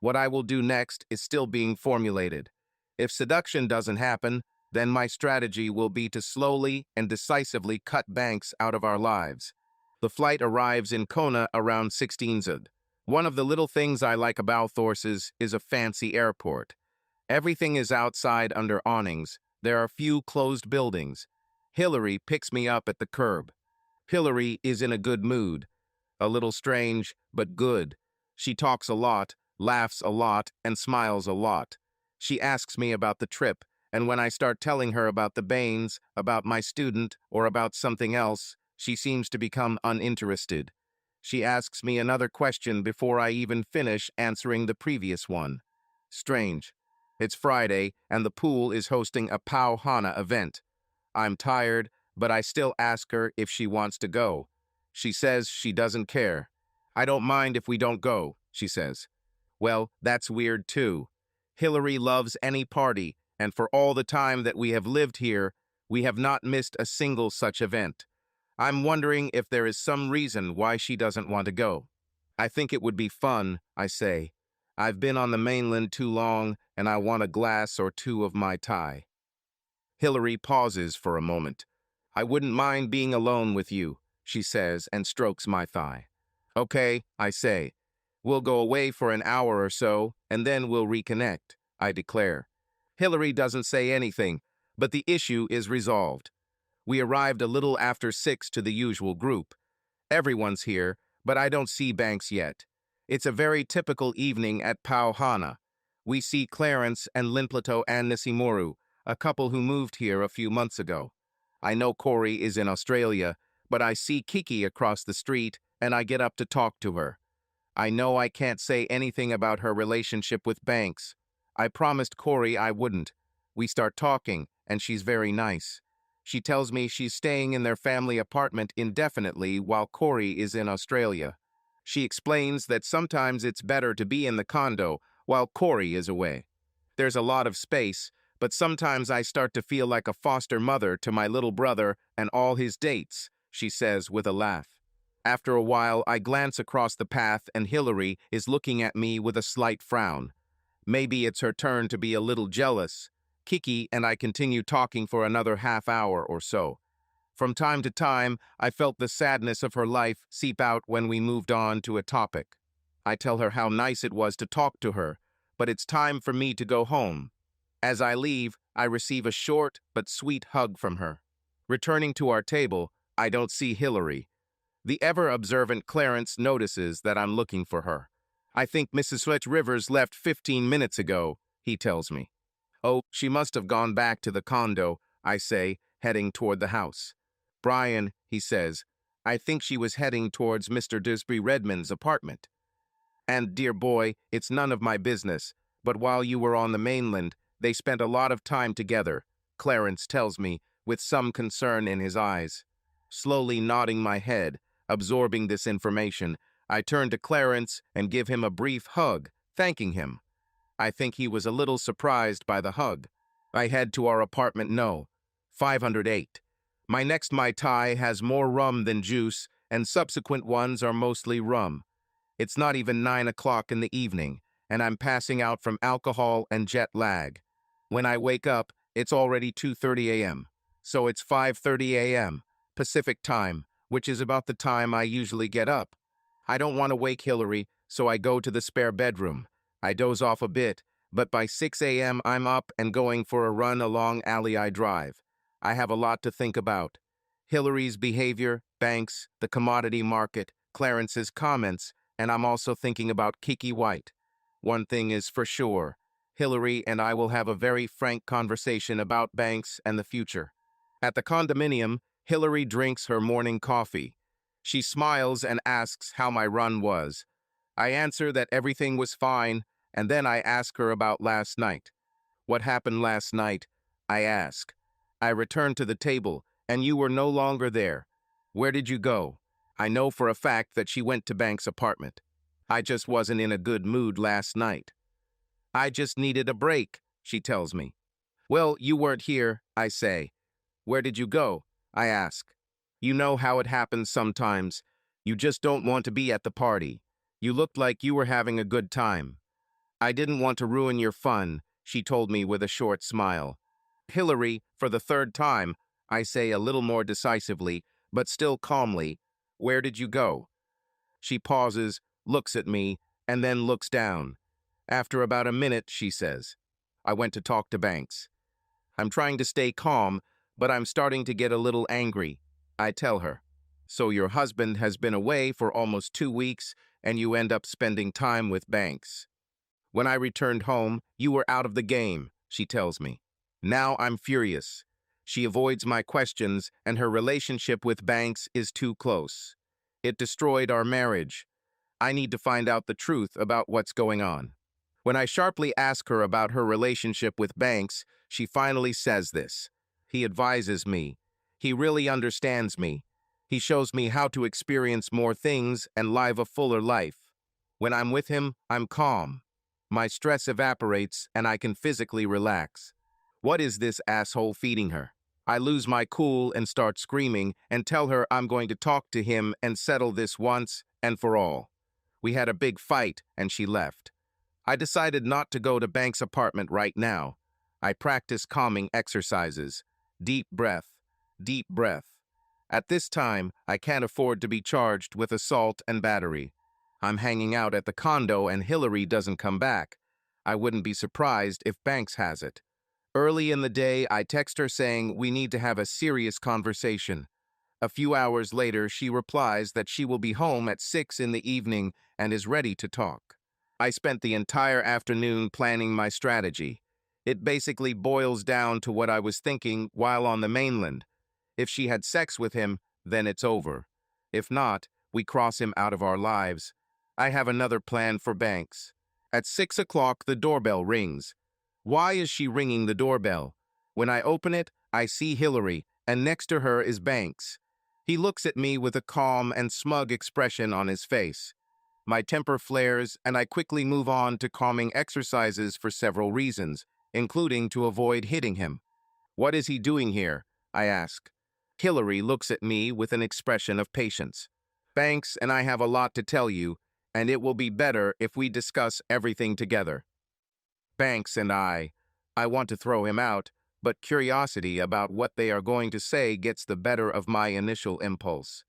Speaker 1: What I will do next is still being formulated. If seduction doesn't happen, then my strategy will be to slowly and decisively cut Banks out of our lives. The flight arrives in Kona around 16:00. One of the little things I like about Thorses is a fancy airport. Everything is outside under awnings. There are few closed buildings. Hillary picks me up at the curb. Hillary is in a good mood. A little strange, but good. She talks a lot, laughs a lot, and smiles a lot. She asks me about the trip, and when I start telling her about the Baines, about my student, or about something else, she seems to become uninterested. She asks me another question before I even finish answering the previous one. Strange. It's Friday, and the pool is hosting a Pau Hana event. I'm tired, but I still ask her if she wants to go. She says she doesn't care. I don't mind if we don't go, she says. Well, that's weird too. Hillary loves any party, and for all the time that we have lived here, we have not missed a single such event. I'm wondering if there is some reason why she doesn't want to go. I think it would be fun, I say. I've been on the mainland too long, and I want a glass or two of Mai Tai. Hillary pauses for a moment. I wouldn't mind being alone with you, she says and strokes my thigh. Okay, I say. We'll go away for an hour or so, and then we'll reconnect, I declare. Hillary doesn't say anything, but the issue is resolved. We arrived a little after 6 to the usual group. Everyone's here, but I don't see Banks yet. It's a very typical evening at Pau Hana. We see Clarence and Linplateau and Nisimoru, a couple who moved here a few months ago. I know Corey is in Australia, but I see Kiki across the street and I get up to talk to her. I know I can't say anything about her relationship with Banks. I promised Corey I wouldn't. We start talking, and she's very nice. She tells me she's staying in their family apartment indefinitely while Corey is in Australia. She explains that sometimes it's better to be in the condo while Corey is away. There's a lot of space, but sometimes I start to feel like a foster mother to my little brother and all his dates, she says with a laugh. After a while, I glance across the path and Hillary is looking at me with a slight frown. Maybe it's her turn to be a little jealous. Kiki and I continue talking for another half hour or so. From time to time, I felt the sadness of her life seep out when we moved on to a topic. I tell her how nice it was to talk to her, but it's time for me to go home. As I leave, I receive a short but sweet hug from her. Returning to our table, I don't see Hillary. The ever-observant Clarence notices that I'm looking for her. I think Mrs. Fletch Rivers left 15 minutes ago, he tells me. Oh, she must have gone back to the condo, I say, heading toward the house. Brian, he says, I think she was heading towards Mr. Disbury Redmond's apartment. And, dear boy, it's none of my business, but while you were on the mainland, they spent a lot of time together, Clarence tells me, with some concern in his eyes. Slowly nodding my head, absorbing this information, I turn to Clarence and give him a brief hug, thanking him. I think he was a little surprised by the hug. I head to our apartment No. 508. My next Mai Tai has more rum than juice, and subsequent ones are mostly rum. It's not even 9 o'clock in the evening, and I'm passing out from alcohol and jet lag. When I wake up, it's already 2:30 a.m., so it's 5:30 a.m. Pacific time, which is about the time I usually get up. I don't want to wake Hillary, so I go to the spare bedroom. I doze off a bit, but by 6 a.m. I'm up and going for a run along Alley Drive. I have a lot to think about. Hillary's behavior, Banks, the commodity market, Clarence's comments, and I'm also thinking about Kiki White. One thing is for sure, Hillary and I will have a very frank conversation about Banks and the future. At the condominium, Hillary drinks her morning coffee. She smiles and asks how my run was. I answer that everything was fine, and then I ask her about last night. What happened last night? I ask. I return to the table, and you were no longer there. Where did you go? I know for a fact that she went to Banks' apartment. I just wasn't in a good mood last night. I just needed a break, she tells me. Well, you weren't here, I say. Where did you go? I ask. You know how it happens sometimes. You just don't want to be at the party. You looked like you were having a good time. I didn't want to ruin your fun, she told me with a short smile. Hillary, for the third time, I say a little more decisively, but still calmly, where did you go? She pauses, looks at me, and then looks down. After about a minute, she says, I went to talk to Banks. I'm trying to stay calm, but I'm starting to get a little angry. I tell her, so your husband has been away for almost 2 weeks, and you end up spending time with Banks. When I returned home, you were out of the game, she tells me. Now I'm furious. She avoids my questions, and her relationship with Banks is too close. It destroyed our marriage. I need to find out the truth about what's going on. When I sharply ask her about her relationship with Banks, she finally says this. He advises me. He really understands me. He shows me how to experience more things and live a fuller life. When I'm with him, I'm calm. My stress evaporates and I can physically relax. What is this asshole feeding her? I lose my cool and start screaming and tell her I'm going to talk to him and settle this once and for all. We had a big fight and she left. I decided not to go to Banks' apartment right now. I practice calming exercises. Deep breath, deep breath. At this time, I can't afford to be charged with assault and battery. I'm hanging out at the condo and Hillary doesn't come back. I wouldn't be surprised if Banks has it. Early in the day, I text her saying we need to have a serious conversation. A few hours later, she replies that she will be home at 6 in the evening and is ready to talk. I spent the entire afternoon planning my strategy. It basically boils down to what I was thinking while on the mainland. If she had sex with him, then it's over. If not, we cross him out of our lives. I have another plan for Banks. At 6 o'clock, the doorbell rings. Why is she ringing the doorbell? When I open it, I see Hillary, and next to her is Banks. He looks at me with a calm and smug expression on his face. My temper flares, and I quickly move on to calming exercises for several reasons, including to avoid hitting him. What is he doing here? I ask. Hillary looks at me with an expression of patience. Banks and I have a lot to tell you, and it will be better if we discuss everything together. Banks and I want to throw him out, but curiosity about what they are going to say gets the better of my initial impulse.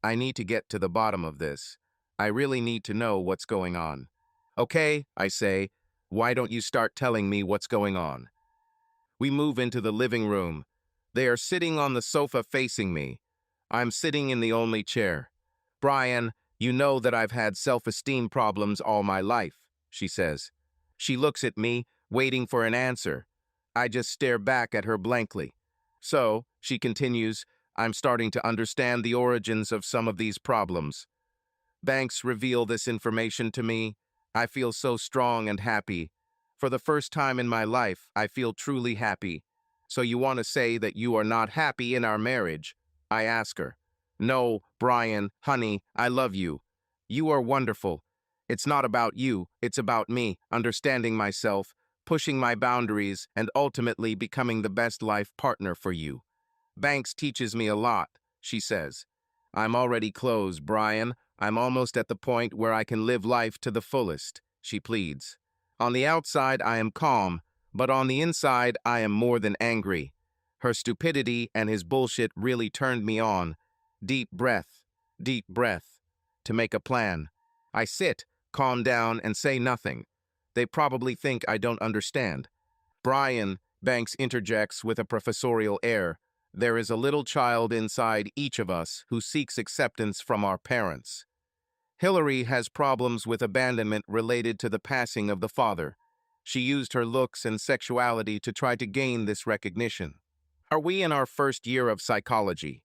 Speaker 1: I need to get to the bottom of this. I really need to know what's going on. Okay, I say, why don't you start telling me what's going on? We move into the living room. They are sitting on the sofa facing me. I'm sitting in the only chair. Brian, you know that I've had self-esteem problems all my life, she says. She looks at me, waiting for an answer. I just stare back at her blankly. So, she continues, I'm starting to understand the origins of some of these problems. Banks reveal this information to me. I feel so strong and happy. For the first time in my life, I feel truly happy. So you want to say that you are not happy in our marriage? I ask her. No, Brian, honey, I love you. You are wonderful. It's not about you, it's about me, understanding myself, pushing my boundaries, and ultimately becoming the best life partner for you. Banks teaches me a lot, she says. I'm already close, Brian. I'm almost at the point where I can live life to the fullest, she pleads. On the outside, I am calm, but on the inside, I am more than angry. Her stupidity and his bullshit really turned me on. Deep breath, to make a plan. I sit, calm down, and say nothing. They probably think I don't understand. Brian, Banks interjects with a professorial air. There is a little child inside each of us who seeks acceptance from our parents. Hillary has problems with abandonment related to the passing of the father. She used her looks and sexuality to try to gain this recognition. Are we in our first year of psychology?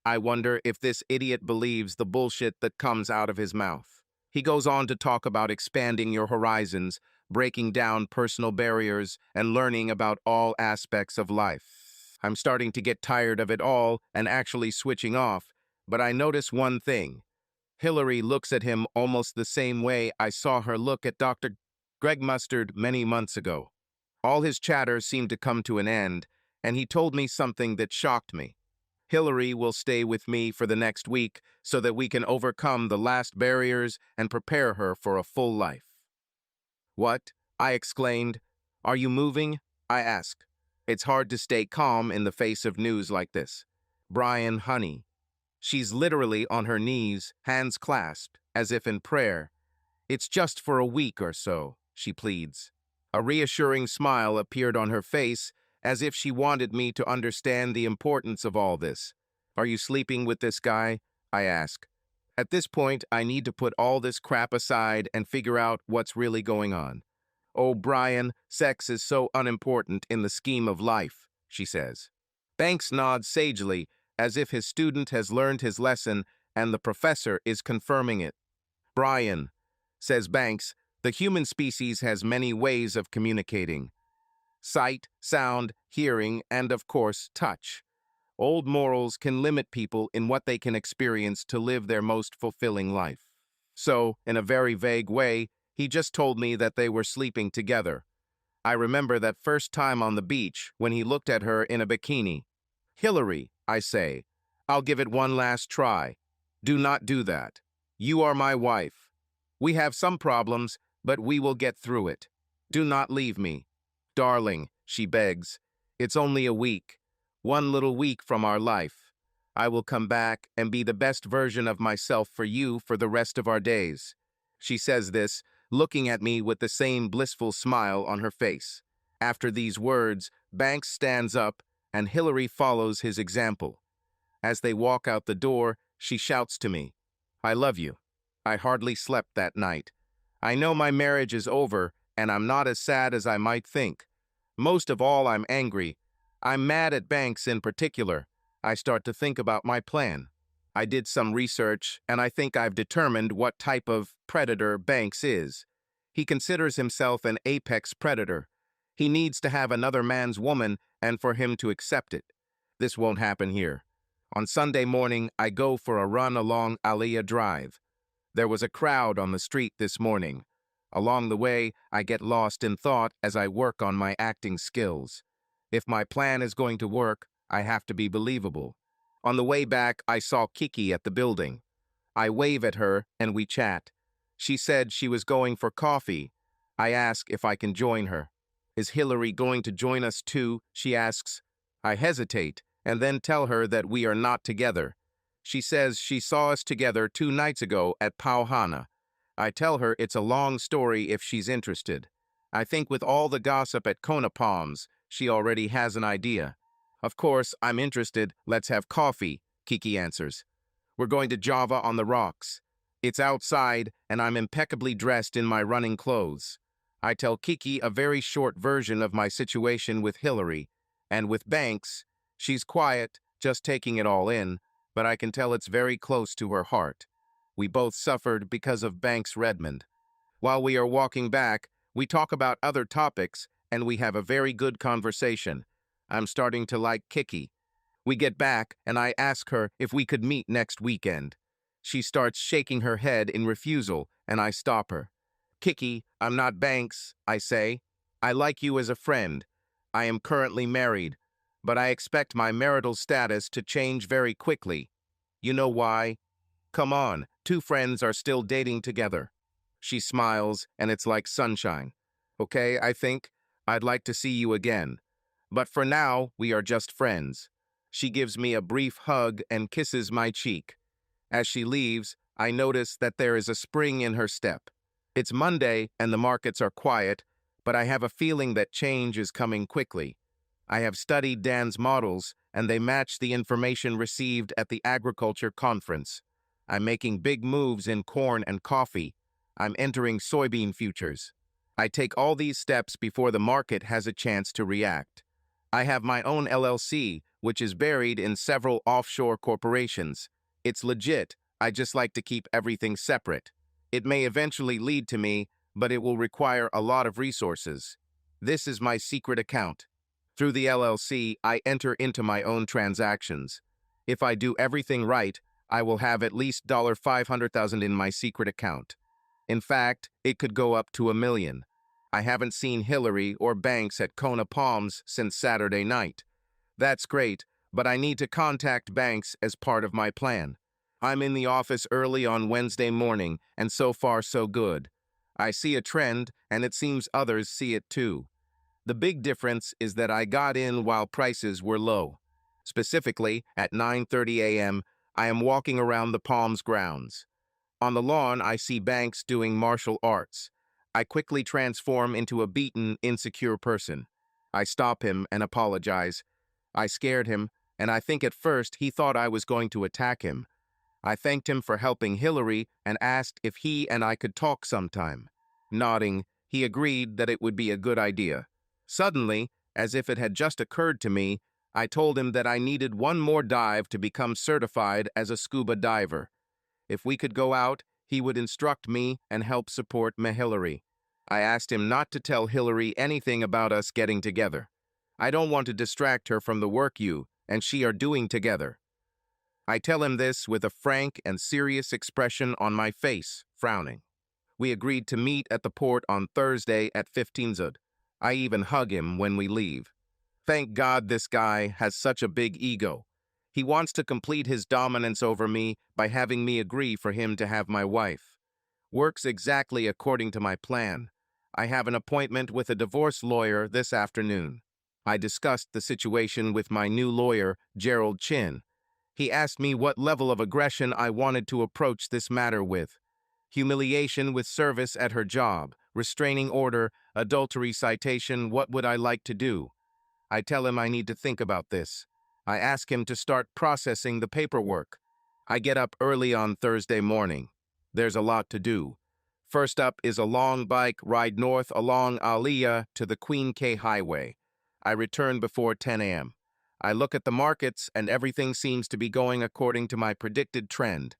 Speaker 1: I wonder if this idiot believes the bullshit that comes out of his mouth. He goes on to talk about expanding your horizons, breaking down personal barriers, and learning about all aspects of life. I'm starting to get tired of it all and actually switching off, but I notice one thing. Hillary looks at him almost the same way I saw her look at Dr. Greg Mustard many months ago. All his chatter seemed to come to an end, and he told me something that shocked me. Hillary will stay with me for the next week so that we can overcome the last barriers and prepare her for a full life. What? I exclaimed. Are you moving? I asked. It's hard to stay calm in the face of news like this. Brian, honey. She's literally on her knees, hands clasped, as if in prayer. It's just for a week or so, she pleads. A reassuring smile appeared on her face, as if she wanted me to understand the importance of all this. Are you sleeping with this guy? I ask. At this point, I need to put all this crap aside and figure out what's really going on. Oh, Brian, sex is so unimportant in the scheme of life, she says. Banks nods sagely, as if his student has learned his lesson and the professor is confirming it. Brian, says Banks, the human species has many ways of communicating. Sight, sound, hearing, and of course, touch. Old morals can limit people in what they can experience to live their most fulfilling life. So, in a very vague way, he just told me that they were sleeping together. I remember that first time on the beach when he looked at her in a bikini. Hillary, I say, I'll give it one last try. Do not do that. You are my wife. We have some problems, but we will get through it. Do not leave me. Darling, she begs, it's only a week. One little week from our life. I will come back and be the best version of myself for you for the rest of our days. She says this, looking at me with the same blissful smile on her face. After these words, Banks stands up, and Hillary follows his example. As they walk out the door, she shouts to me, I love you. I hardly slept that night. I know my marriage is over, and I'm not as sad as I might think. Most of all, I'm angry. I'm mad at Banks in particular. I start to think about my plan. I did some research, and I think I've determined what type of predator Banks is. He considers himself an apex predator. He needs to have another man's woman and for him to accept it. This won't happen here. On Sunday morning, I go for a run along Aliyah Drive. There was a crowd on the street this morning. Along the way, I get lost in thought as I work on my acting skills. If my plan is going to work, I have to be believable. On the way back, I saw Kiki at the building. I wave at her and we chat. She said she was going for coffee. I ask if I can join her. Is Hillary going to join us too? She asks. I hesitate and then tell her that we are not together. She says she saw us together 2 nights ago at Pauhana. I tell her it's a long story if she's interested. I think with all the gossip at Kona Palms, she already has an idea. Of course, I'm interested. Let's have coffee, Kiki answers. We're going to Java on the rocks. It's outside, and I'm impeccably dressed in my running clothes. I tell Kiki a very short version of my situation with Hillary, and with Banks, she's quiet, just taking it all in, but I can tell it's very close to her heart. We both suffered because of Banks Redmond. While we are walking back, we talk about other topics, and we have a very good conversation. I'm starting to like Kiki. We get back, and I ask her if we could meet next weekend. She starts shaking her head in refusal, and I stop her. Kiki, I'm not Banks, I say. I like you as a friend. I am currently married, but I expect my marital status to change very quickly. You know why? Come on, 2 friends are still dating together. She smiles, and it's like sunshine. Okay, I think. I'd like to see you again. But for now, we are just friends. She gives me a brief hug and kisses my cheek. As she leaves, I notice that there is a spring in her step. It's Monday and the markets are quiet, but I have a feeling that change is coming quickly. I have studied Dan's models, and they match the information received at the agriculture conference. I'm making big moves in corn and coffee. I'm entering soybean futures. I take all these steps before the market has a chance to react. I have my own LLC, which is buried in several offshore corporations. It's legit. I just like to keep everything separate. It may eventually lead to me, but it will require a lot of resources. This is my secret account. Through the LLC, I enter into my own transactions. If I do everything right, I will have at least $500,000 in my secret account. In fact, it could go up to $1 million. I haven't seen Hillary or Banks at Kona Palms since Saturday night. That's great, but I need to contact Banks as part of my plan. I'm in the office early on Wednesday morning, and so far so good. I see a trend, and it seems others see it too. The big difference is that I got in while prices were low. Specifically, at 9:30 a.m., I am walking around the Palms grounds. On the lawn, I see Banks doing martial arts. I quickly transform into a beaten, insecure person. I stop him and apologize. I scared him, and I think at first he thought I was going to attack him. I thanked him for helping Hillary and asked if he and I could talk sometime. Nodding, he agreed that it would be a good idea. Suddenly, as if it had just occurred to me, I told him that I needed one more dive to become certified as a scuba diver. If we could go out, he would instruct me and help support Hillary. I asked him not to tell Hillary anything about us getting together. I don't want to distract her from the work you and she are doing together. I tell him this with a frank and serious expression on my face, frowning. We agreed to meet at the port on Thursday at 15 Zud. I even hug him when we leave. Thank God this guy has such a big ego. He wants to complete his dominance over me by having me agree for him to have my wife. Works exactly according to my plan. I have an appointment with a divorce lawyer this afternoon. I discussed the situation with my new lawyer, Gerald Chin. He asked me what level of aggression I wanted to approach this matter with. Humiliation with service at her job, restraining order, adultery citation, what would I like to do? I tell him I need to think about this. I ask him to start processing the paperwork. I get up early on Thursday morning. There's a lot to do. First up is a long bike ride north along Aliyah to the Queen K Highway. I return before 10 a.m. I look at the markets and everything seems to be going according to my predicted trend.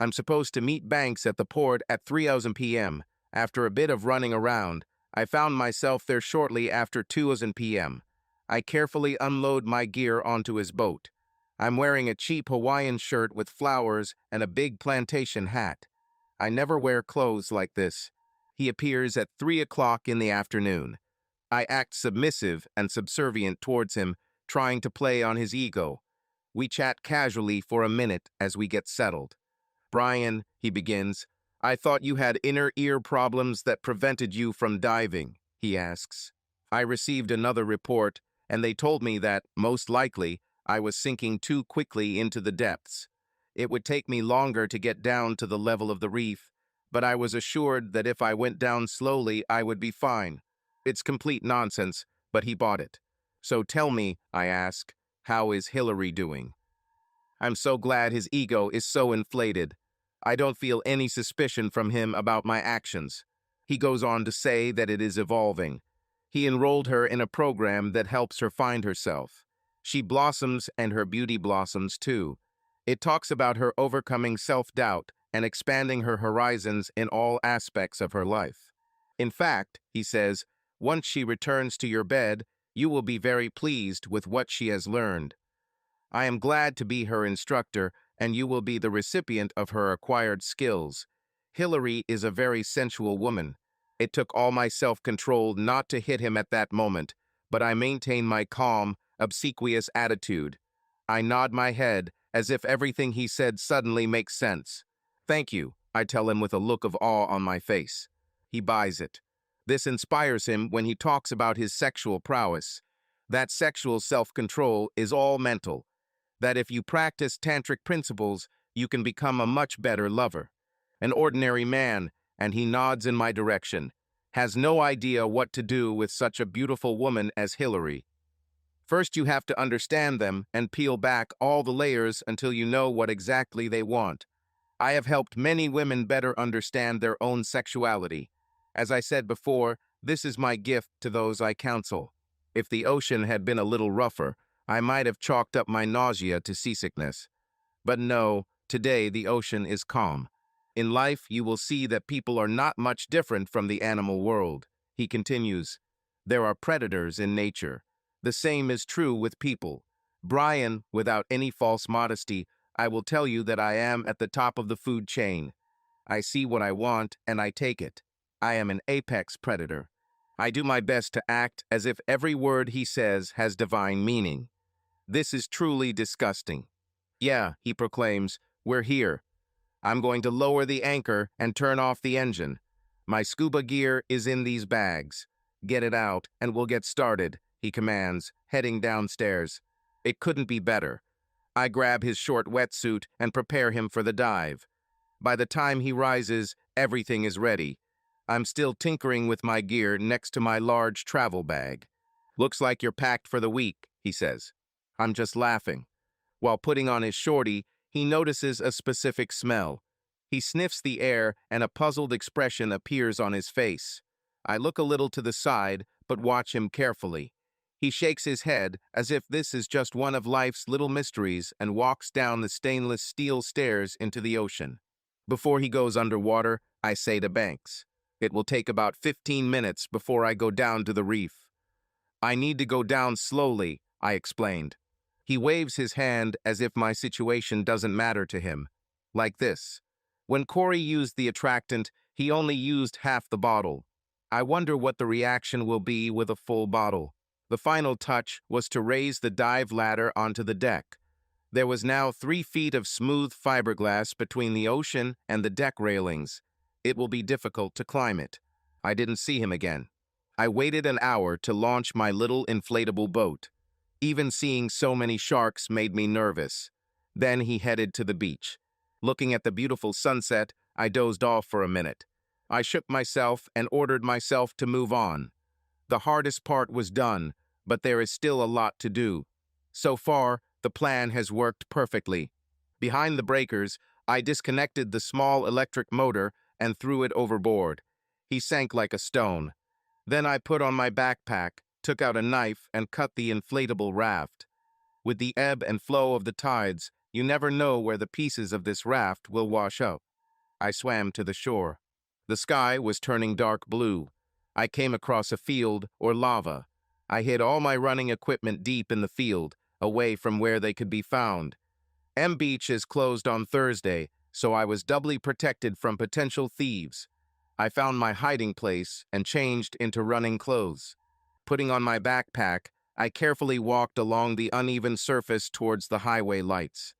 Speaker 1: I'm supposed to meet Banks at the port at 3:00 p.m. After a bit of running around, I found myself there shortly after 2:00 p.m. I carefully unload my gear onto his boat. I'm wearing a cheap Hawaiian shirt with flowers and a big plantation hat. I never wear clothes like this. He appears at 3 o'clock in the afternoon. I act submissive and subservient towards him, trying to play on his ego. We chat casually for a minute as we get settled. "Brian," he begins, "I thought you had inner ear problems that prevented you from diving," he asks. I received another report, and they told me that, most likely, I was sinking too quickly into the depths. It would take me longer to get down to the level of the reef, but I was assured that if I went down slowly, I would be fine. It's complete nonsense, but he bought it. "So tell me," I ask, "how is Hillary doing?" I'm so glad his ego is so inflated. I don't feel any suspicion from him about my actions. He goes on to say that it is evolving. He enrolled her in a program that helps her find herself. She blossoms and her beauty blossoms too. It talks about her overcoming self-doubt and expanding her horizons in all aspects of her life. In fact, he says, once she returns to your bed, you will be very pleased with what she has learned. I am glad to be her instructor, and you will be the recipient of her acquired skills. Hillary is a very sensual woman. It took all my self-control not to hit him at that moment, but I maintain my calm, obsequious attitude. I nod my head, as if everything he said suddenly makes sense. "Thank you," I tell him with a look of awe on my face. He buys it. This inspires him when he talks about his sexual prowess. That sexual self-control is all mental. That if you practice tantric principles, you can become a much better lover. An ordinary man, and he nods in my direction, has no idea what to do with such a beautiful woman as Hillary. First, you have to understand them and peel back all the layers until you know what exactly they want. I have helped many women better understand their own sexuality. As I said before, this is my gift to those I counsel. If the ocean had been a little rougher, I might have chalked up my nausea to seasickness. But no, today the ocean is calm. In life, you will see that people are not much different from the animal world. He continues, there are predators in nature. The same is true with people. Brian, without any false modesty, I will tell you that I am at the top of the food chain. I see what I want and I take it. I am an apex predator. I do my best to act as if every word he says has divine meaning. This is truly disgusting. "Yeah," he proclaims, "we're here. I'm going to lower the anchor and turn off the engine. My scuba gear is in these bags. Get it out and we'll get started," he commands, heading downstairs. It couldn't be better. I grab his short wetsuit and prepare him for the dive. By the time he rises, everything is ready. I'm still tinkering with my gear next to my large travel bag. "Looks like you're packed for the week," he says. I'm just laughing. While putting on his shorty, he notices a specific smell. He sniffs the air and a puzzled expression appears on his face. I look a little to the side, but watch him carefully. He shakes his head as if this is just one of life's little mysteries and walks down the stainless steel stairs into the ocean. Before he goes underwater, I say to Banks, "It will take about 15 minutes before I go down to the reef." "I need to go down slowly," I explained. He waves his hand as if my situation doesn't matter to him. Like this. When Corey used the attractant, he only used half the bottle. I wonder what the reaction will be with a full bottle. The final touch was to raise the dive ladder onto the deck. There was now 3 feet of smooth fiberglass between the ocean and the deck railings. It will be difficult to climb it. I didn't see him again. I waited an hour to launch my little inflatable boat. Even seeing so many sharks made me nervous. Then he headed to the beach. Looking at the beautiful sunset, I dozed off for a minute. I shook myself and ordered myself to move on. The hardest part was done, but there is still a lot to do. So far, the plan has worked perfectly. Behind the breakers, I disconnected the small electric motor and threw it overboard. He sank like a stone. Then I put on my backpack, took out a knife, and cut the inflatable raft. With the ebb and flow of the tides, you never know where the pieces of this raft will wash up. I swam to the shore. The sky was turning dark blue. I came across a field or lava. I hid all my running equipment deep in the field, away from where they could be found. M Beach is closed on Thursday, so I was doubly protected from potential thieves. I found my hiding place and changed into running clothes. Putting on my backpack, I carefully walked along the uneven surface towards the highway lights.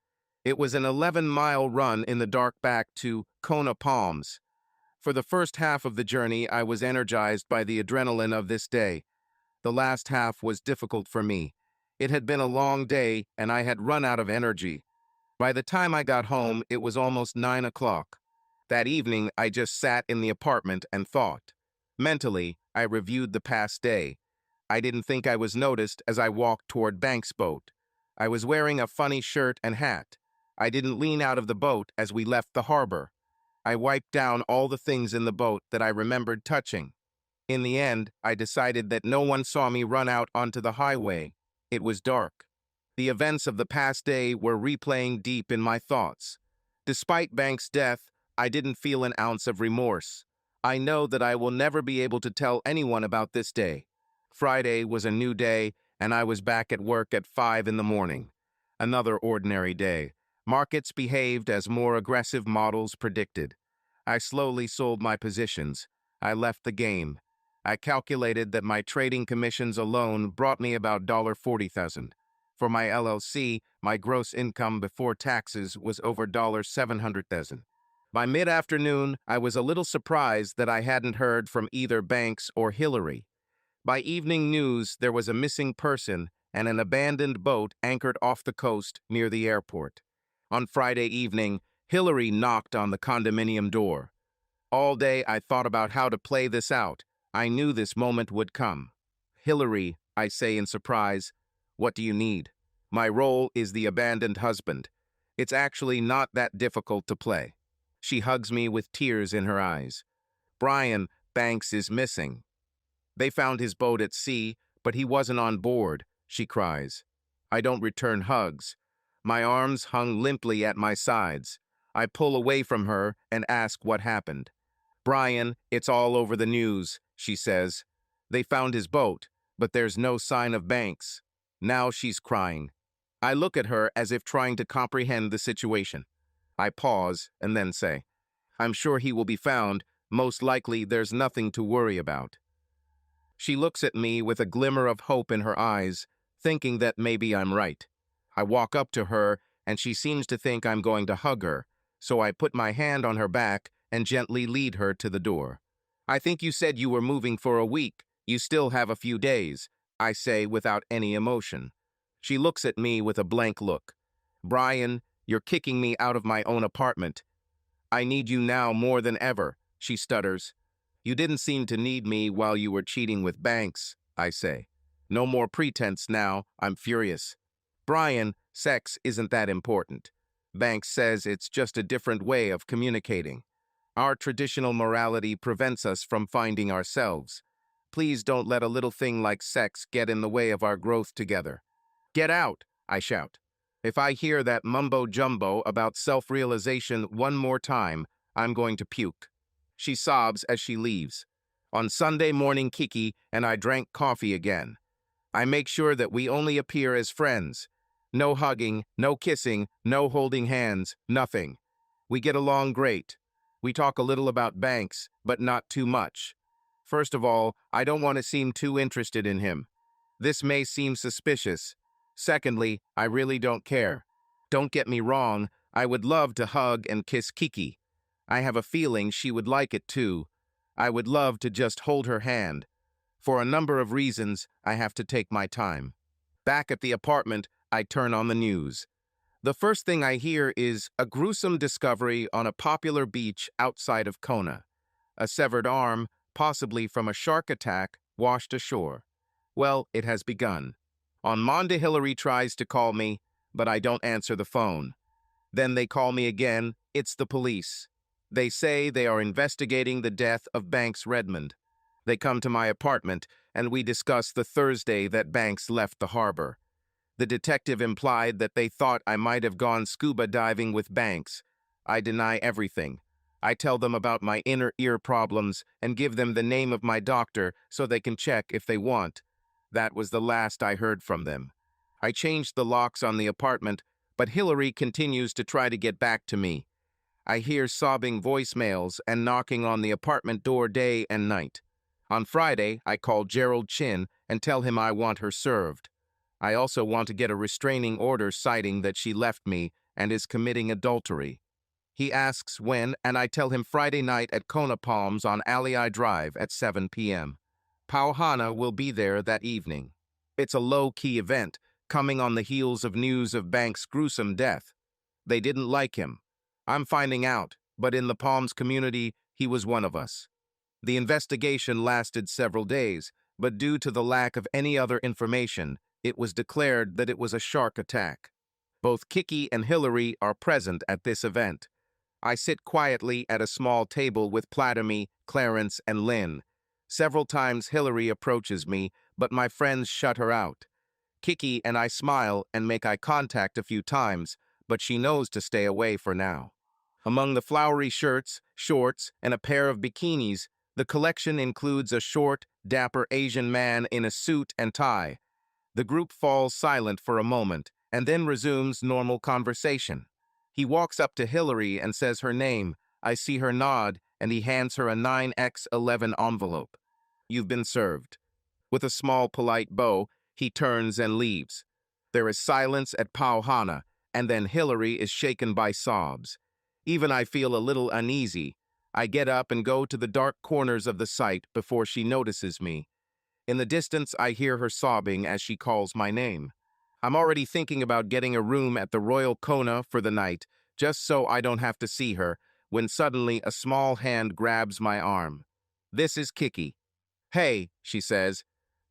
Speaker 1: It was an 11-mile run in the dark back to Kona Palms. For the first half of the journey, I was energized by the adrenaline of this day. The last half was difficult for me. It had been a long day, and I had run out of energy. By the time I got home, it was almost 9 o'clock. That evening, I just sat in the apartment and thought. Mentally, I reviewed the past day. I didn't think I was noticed as I walked toward Banks' boat. I was wearing a funny shirt and hat. I didn't lean out of the boat as we left the harbor. I wiped down all the things in the boat that I remembered touching. In the end, I decided that no one saw me run out onto the highway. It was dark. The events of the past day were replaying deep in my thoughts. Despite Banks' death, I didn't feel an ounce of remorse. I know that I will never be able to tell anyone about this day. Friday was a new day, and I was back at work at 5 in the morning. Another ordinary day. Markets behaved as more aggressive models predicted. I slowly sold my positions. I left the game. I calculated that my trading commissions alone brought me about $40,000. For my LLC, my gross income before taxes was over $700,000. By mid-afternoon, I was a little surprised that I hadn't heard from either Banks or Hillary. By evening news, there was a missing person and an abandoned boat anchored off the coast near the airport. On Friday evening, Hillary knocked on the condominium door. All day I thought about how to play this out. I knew this moment would come. Hillary, I say in surprise, what do you need? My role is the abandoned husband. It's actually not that difficult to play. She hugs me with tears in her eyes. Brian, Banks is missing. They found his boat at sea, but he wasn't on board, she cries. I don't return hugs. My arms hung limply at my sides. I pull away from her and ask what happened. Brian, it's all over the news, she says. They found his boat, but there's no sign of Banks. Now she's crying. I look at her as if trying to comprehend the situation. I pause and then say, I'm sure he will be found. Most likely there's nothing to worry about. She looks at me with a glimmer of hope in her eyes, thinking that maybe I'm right. I walk up to her, and she seems to think I'm going to hug her, so I put my hand on her back and gently lead her to the door. I think you said you were moving for a week. You still have a few days, I say without any emotion. She looks at me with a blank look. Brian, you're kicking me out of my own apartment. I need you now more than ever, she stutters. You didn't seem to need me while you were cheating with Banks, I say. No more pretense now, I'm furious. Brian, sex isn't that important. Banks says it's just a different way of communicating. Our traditional morality prevents us from finding ourselves. Please don't let a little thing like sex get in the way of our growth together. Get out, I shout. If I hear that mumbo-jumbo about self-realization one more time, I'm going to puke. She sobs as she leaves. On Sunday morning, Kiki and I drank coffee again. I make sure that we only appear as friends. No hugging, no kissing, no holding hands, nothing. We get along great. We talk a little about Banks, but not too much. First of all, I don't want to seem too interested in him. This may seem suspicious. Secondly, I really don't care. Don't get me wrong, I would love to hug and kiss Kiki. I have a feeling she would like it too. I would love to just hold her hand. For a number of reasons, I have to take my time. Back at the apartment, I turn on the news. The first thing I hear is a gruesome discovery on a popular beach outside of Kona. A severed arm, possibly from a shark attack, washed ashore. Well, it has begun. On Monday, Hillary tries to call me, but I don't answer the phone. Then they call me again. It's the police. They say they are investigating the death of Banks Redmond. They come to my apartment, and we discuss the Thursday that Banks left the harbor. The detective implied that they thought I might have gone scuba diving with Banks. I deny everything. I tell them about my inner ear problems and give them the name of my doctor so they can check if they want. That was the last I heard from them. I changed the locks on the apartment, but Hillary continues to try to get back to me. I hear sobbing voicemails and knocking on the apartment door day and night. On Friday, I call Gerald Chin and tell him I want her served. I also want to get a restraining order citing that she left me and is committing adultery. He asks when, and I tell him Friday night at Kona Palms on Alii Drive at 7 p.m. Pauhana will be there that evening. It's a low-key event, coming on the heels of news of Banks' gruesome death. They didn't like him. I'm finding out, but in the Palms community, he was one of us. The investigation lasted several days, but due to the lack of any other information, it was declared that it was a shark attack. Both Kiki and Hillary are present at this event. I sit quietly at a small table with Platamy, Clarence, and Lynn. Several times Hillary approaches me, but my friends shut her out. Kiki and I smile and make eye contact a few times, but she knows to stay away for now. Among the flowery shirts, shorts, and a pair of bikinis, the collection includes a short, dapper Asian man in a suit and tie. The group falls silent for a moment and then resumes normal conversation. He walks up to Hillary and says her name. I see her nod, and he hands her a 9x11 envelope. You've been served. With a small, polite bow, he turns and leaves. There is silence at Pauhana, and then Hillary is shaken by sobs. Even I feel a little uneasy. I get up and go to the dark corners of the site before she notices me. In the distance, I hear her sobbing as she calls my name. I'm already thinking about getting a room at the Royal Kona for the night, just so I don't have to see her, when suddenly a small hand grabs my arm. This is Kiki. Hey, she says,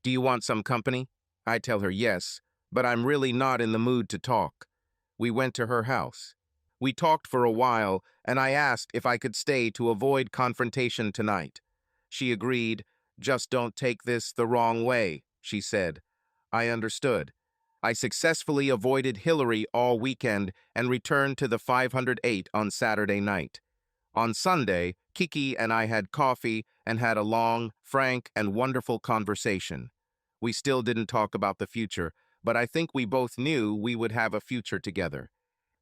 Speaker 1: do you want some company? I tell her yes, but I'm really not in the mood to talk. We went to her house. We talked for a while, and I asked if I could stay to avoid confrontation tonight. She agreed. Just don't take this the wrong way, she said. I understood. I successfully avoided Hillary all weekend and returned to the 508 on Saturday night. On Sunday, Kiki and I had coffee and had a long, frank, and wonderful conversation. We still didn't talk about the future, but I think we both knew we would have a future together.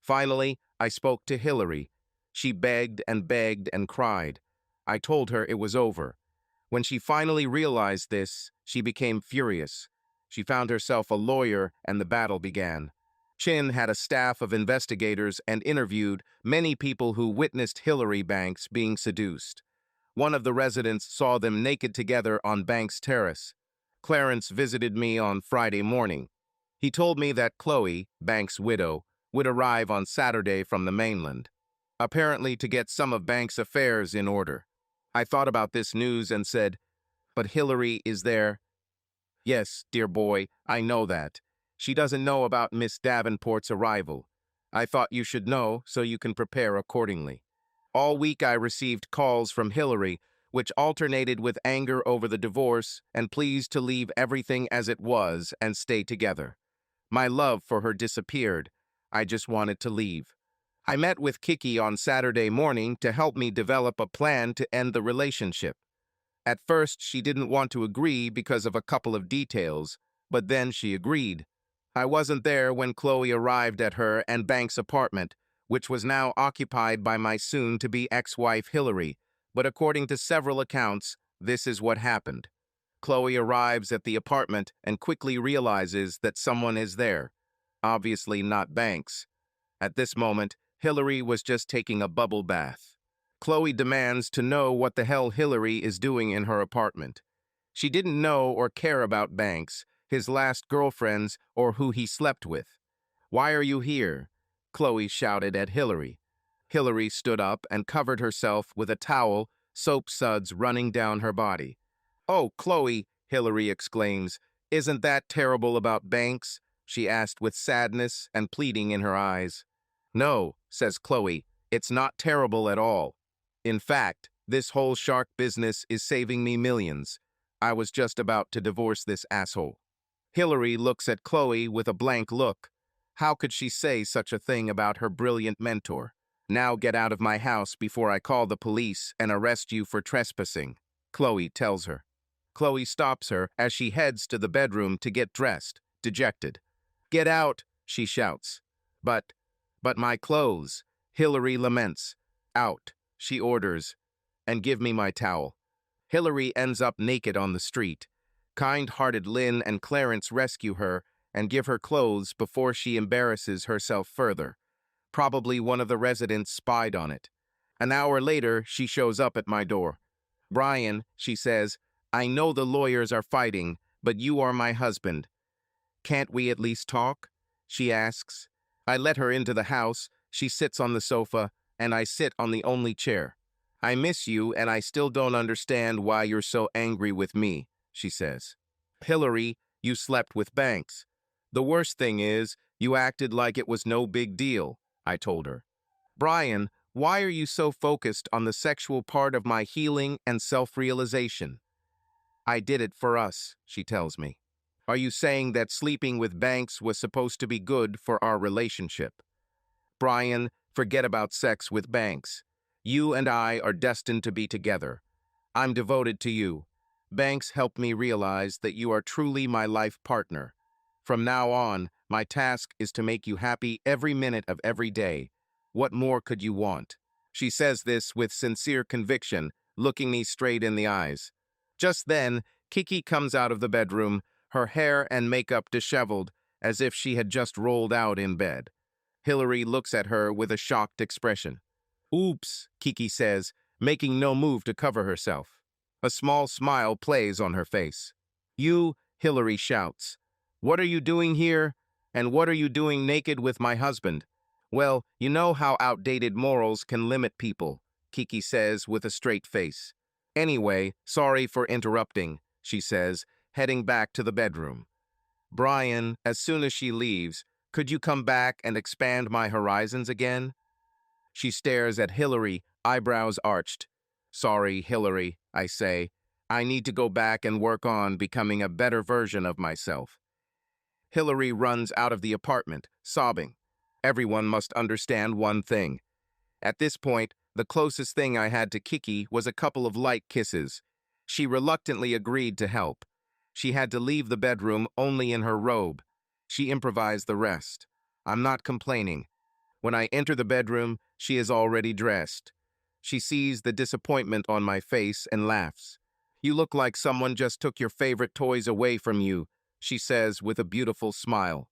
Speaker 1: Finally, I spoke to Hillary. She begged and cried. I told her it was over. When she finally realized this, she became furious. She found herself a lawyer, and the battle began. Chin had a staff of investigators and interviewed many people who witnessed Hillary Banks being seduced. One of the residents saw them naked together on Banks' terrace. Clarence visited me on Friday morning. He told me that Chloe, Banks' widow, would arrive on Saturday from the mainland, apparently to get some of Banks' affairs in order. I thought about this news and said, but Hillary is there. Yes, dear boy, I know that. She doesn't know about Miss Davenport's arrival. I thought you should know so you can prepare accordingly. All week I received calls from Hillary, which alternated with anger over the divorce and pleas to leave everything as it was and stay together. My love for her disappeared. I just wanted to leave. I met with Kiki on Saturday morning to help me develop a plan to end the relationship. At first, she didn't want to agree because of a couple of details, but then she agreed. I wasn't there when Chloe arrived at her and Banks' apartment, which was now occupied by my soon-to-be ex-wife Hillary, but according to several accounts, this is what happened. Chloe arrives at the apartment and quickly realizes that someone is there. Obviously not Banks. At this moment, Hillary was just taking a bubble bath. Chloe demands to know what the hell Hillary is doing in her apartment. She didn't know or care about Banks, his last girlfriends, or who he slept with. Why are you here? Chloe shouted at Hillary. Hillary stood up and covered herself with a towel, soap suds running down her body. Oh, Chloe, Hillary exclaims, isn't that terrible about Banks? She asked with sadness and pleading in her eyes. No, says Chloe, it's not terrible at all. In fact, this whole shark business is saving me millions. I was just about to divorce this asshole. Hillary looks at Chloe with a blank look. How could she say such a thing about her brilliant mentor? Now get out of my house before I call the police and arrest you for trespassing, Chloe tells her. Chloe stops her as she heads to the bedroom to get dressed, dejected. Get out, she shouts. But my clothes, Hillary laments. Out, she orders, and give me my towel. Hillary ends up naked on the street. Kind-hearted Lynn and Clarence rescue her and give her clothes before she embarrasses herself further. Probably one of the residents spied on it. An hour later, she shows up at my door. Brian, she says, I know the lawyers are fighting, but you are my husband. Can't we at least talk? She asks. I let her into the house, she sits on the sofa, and I sit on the only chair. I miss you, and I still don't understand why you're so angry with me, she says. Hillary, you slept with Banks. The worst thing is, you acted like it was no big deal, I told her. Brian, why are you so focused on the sexual part of my healing and self-realization? I did it for us, she tells me. Are you saying that sleeping with Banks was supposed to be good for our relationship? Brian, forget about sex with Banks. You and I are destined to be together. I'm devoted to you. Banks helped me realize that you are truly my life partner. From now on, my task is to make you happy every minute of every day. What more could you want? She says this with sincere conviction, looking me straight in the eyes. Just then, Kiki comes out of the bedroom, her hair and makeup disheveled, as if she had just rolled out in bed. Hillary looks at her with a shocked expression. Oops, Kiki says, making no move to cover herself. A small smile plays on her face. You, Hillary shouts. What are you doing here? And what are you doing naked with my husband? Well, you know how outdated morals can limit people, Kiki says with a straight face. Anyway, sorry for interrupting, she says, heading back to the bedroom. Brian, as soon as she leaves, could you come back and expand my horizons again? She stares at Hillary, eyebrows arched. Sorry, Hillary, I say. I need to go back and work on becoming a better version of myself. Hillary runs out of the apartment, sobbing. Everyone must understand one thing. At this point, the closest thing I had to Kiki was a couple of light kisses. She reluctantly agreed to help. She had to leave the bedroom only in her robe. She improvised the rest. I'm not complaining. When I enter the bedroom, she is already dressed. She sees the disappointment on my face and laughs. You look like someone just took your favorite toys away from you, she says with a beautiful smile.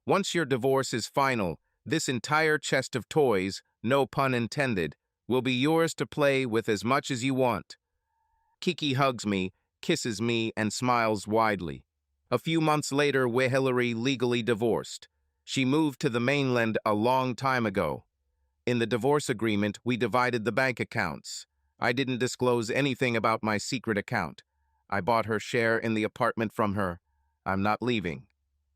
Speaker 1: Once your divorce is final, this entire chest of toys, no pun intended, will be yours to play with as much as you want. Kiki hugs me, kisses me, and smiles widely. A few months later, Hillary legally divorced. She moved to the mainland a long time ago. In the divorce agreement, we divided the bank accounts. I didn't disclose anything about my secret account. I bought her share in the apartment from her. I'm not leaving.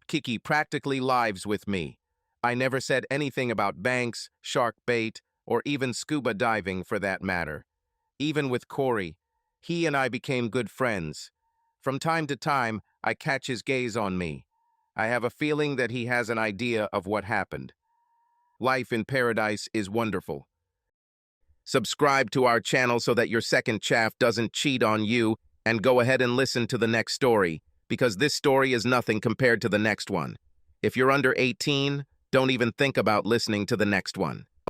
Speaker 1: Kiki practically lives with me. I never said anything about banks, shark bait, or even scuba diving for that matter. Even with Corey, he and I became good friends. From time to time, I catch his gaze on me. I have a feeling that he has an idea of what happened. Life in paradise is wonderful. Subscribe to our channel so that your second chaff doesn't cheat on you, and go ahead and listen to the next story, because this story is nothing compared to the next one. If you're under 18, don't even think about listening to the next one.